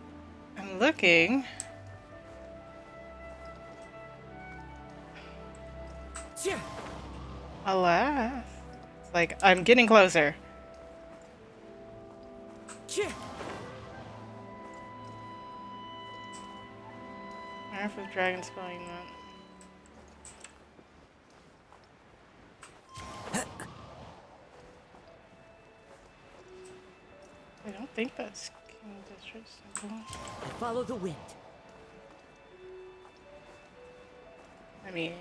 I'm looking. Alas. It's like, I'm getting closer. Where if Dragon spelling that? I don't think that's King Deshret's temple.
Follow the wind.
I mean,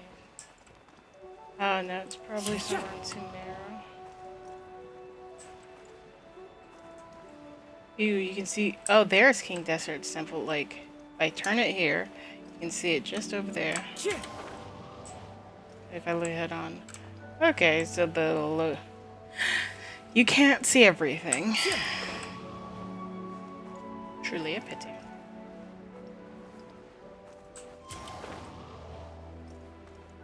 oh no, it's probably somewhere in Sumeru. You can see, oh, there's King Deshret's temple. Like, if I turn it here, you can see it just over there. If I look head on. Okay, so you can't see everything. Truly a pity.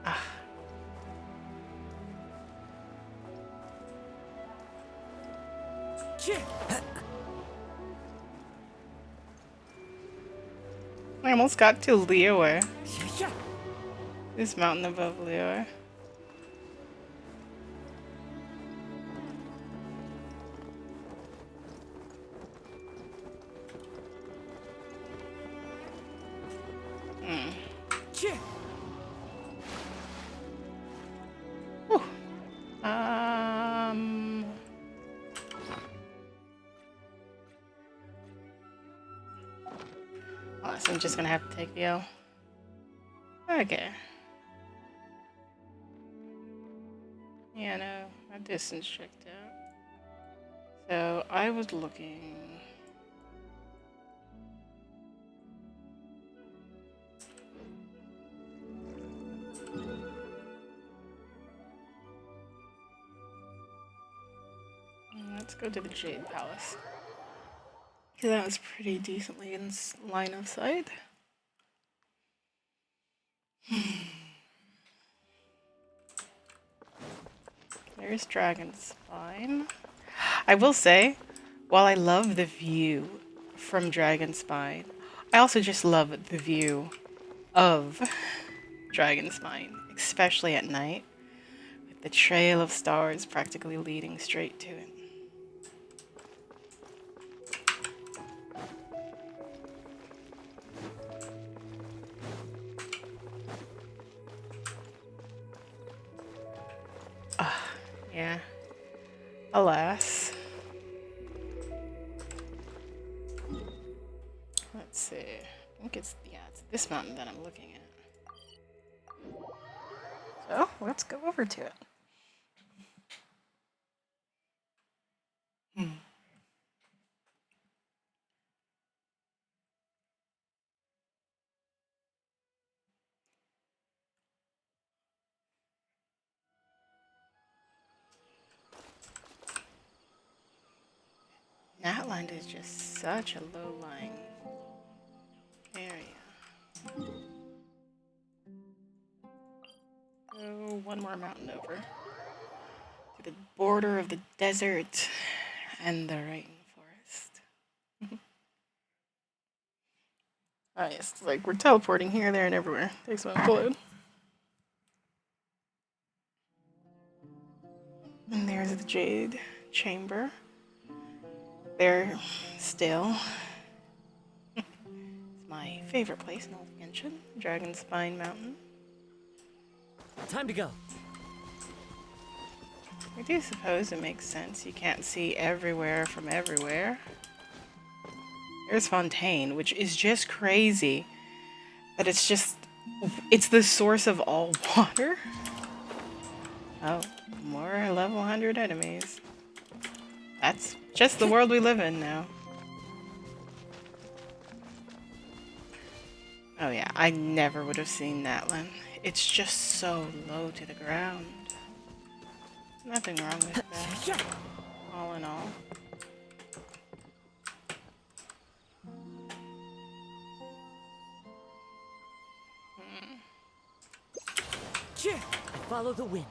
Ah. I almost got to Leo. This mountain above Leo. Whew. Oh, so I'm just gonna have to take the L. Okay. Yeah, no, my distance checked out. So I was looking. Let's go to the Jade Palace. Because that was pretty decently in line of sight. There's Dragon's Spine. I will say, while I love the view from Dragon's Spine, I also just love the view of Dragon's Spine, especially at night, with the trail of stars practically leading straight to it. Yeah. Alas. Let's see. I think it's this mountain that I'm looking at. So let's go over to it. Natland is just such a low-lying area. So one more mountain over to the border of the desert and the rainforest. Oh yes, like we're teleporting here, there, and everywhere. Takes a moment to load. And there's the Jade Chamber. There, still. It's my favorite place in all of Genshin, Dragon Spine Mountain.
Time to go.
I do suppose it makes sense. You can't see everywhere from everywhere. There's Fontaine, which is just crazy. That it's the source of all water. Oh, more level 100 enemies. That's just the world we live in now. Oh yeah, I never would have seen that one. It's just so low to the ground. Nothing wrong with that, all in all.
Follow the wind.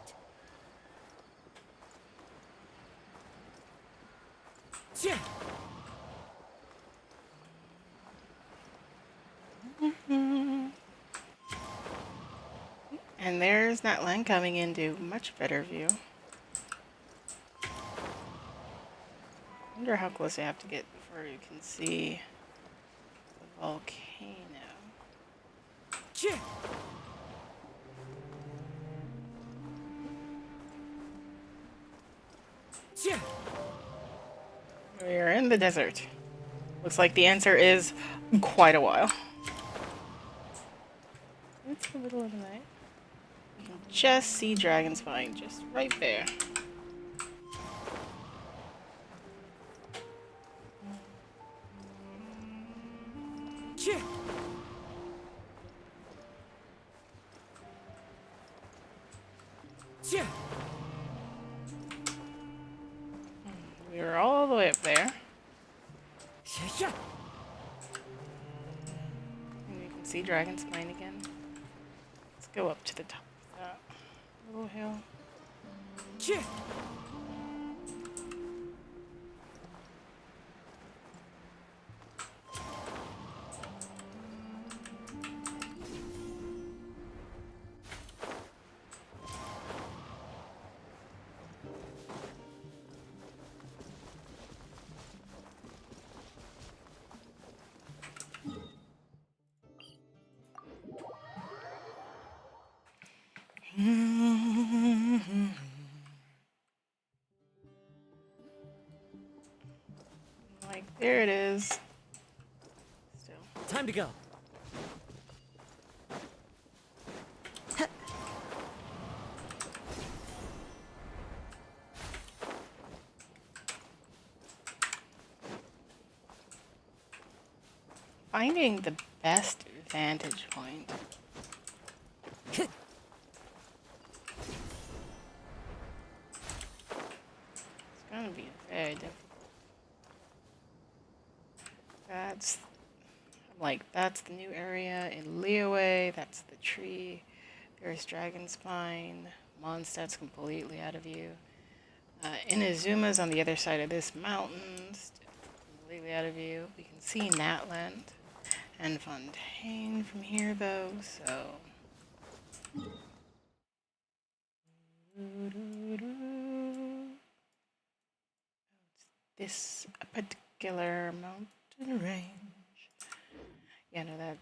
And there's Natlan coming into much better view. Wonder how close I have to get before you can see the volcano. We're in the desert. Looks like the answer is quite a while. It's the middle of the night. You can just see Dragon Spine just right there. We were all the way up there. see Dragon's Plane again. Let's go up to the top of that little hill. Like, there it is. Still.
Time to go.
Finding the best vantage point. It's gonna be very difficult. That's the new area in Liyue. That's the tree. There's Dragonspine. Mondstadt's completely out of view. Inazuma's on the other side of this mountain. Completely out of view. We can see Natland and Fontaine from here, though, so... This particular mountain range. Yeah, no, that...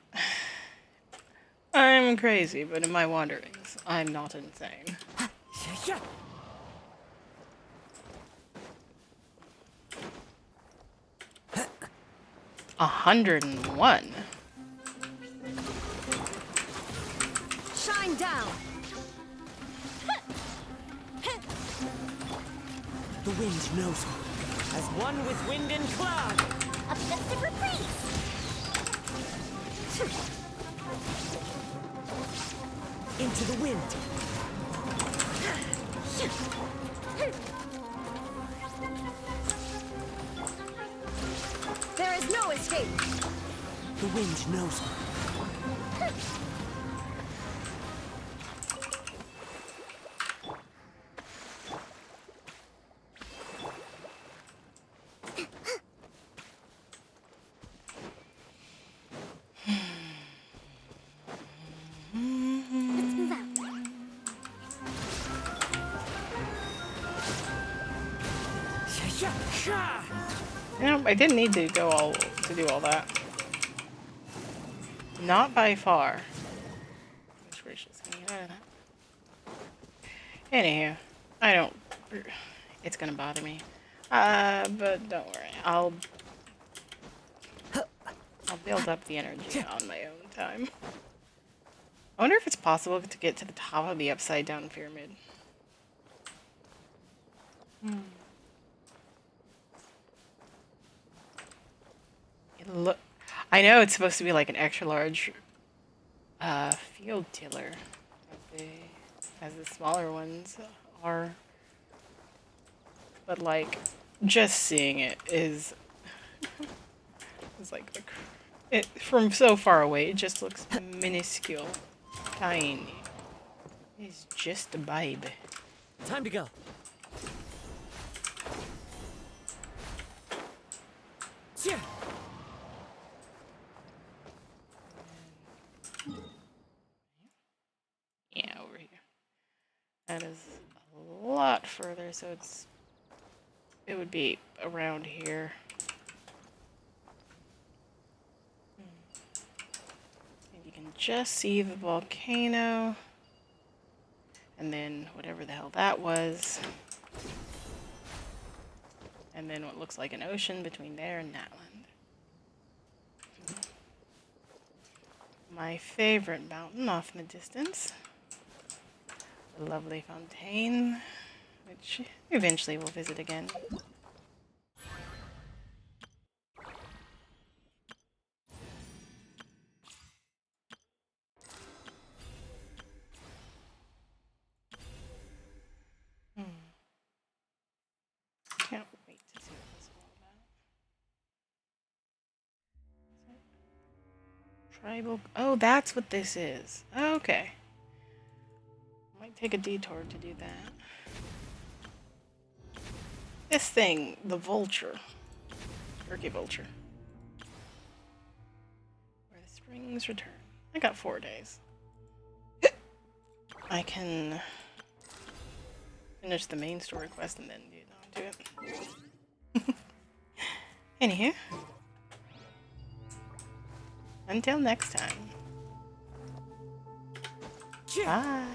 I'm crazy, but in my wanderings, I'm not insane. 101.
Shine down.
The wind knows me. As one with wind and cloud.
A festive reprise.
Into the wind.
There is no escape.
The wind knows me.
You know, I didn't need to do all that. Not by far. Goodness gracious, can you get out of that? Anywho, I don't. It's gonna bother me. But don't worry. I'll build up the energy on my own time. I wonder if it's possible to get to the top of the upside down pyramid. Look, I know it's supposed to be like an extra large field tiller, as the smaller ones are. But like, just seeing it is, it's like, it from so far away, it just looks minuscule, tiny. It's just a babe.
Time to go.
Yeah, over here. That is a lot further, so it would be around here. And you can just see the volcano. And then whatever the hell that was. And then what looks like an ocean between there and Natland. My favorite mountain off in the distance. The lovely Fontaine, which eventually we'll visit again. Can't wait to see what this is all Tribal. Oh, that's what this is. Okay. Might take a detour to do that. This thing, the vulture. Turkey vulture. Where the springs return. I got 4 days. I can finish the main story quest and then do it. Anywho. Until next time. Bye.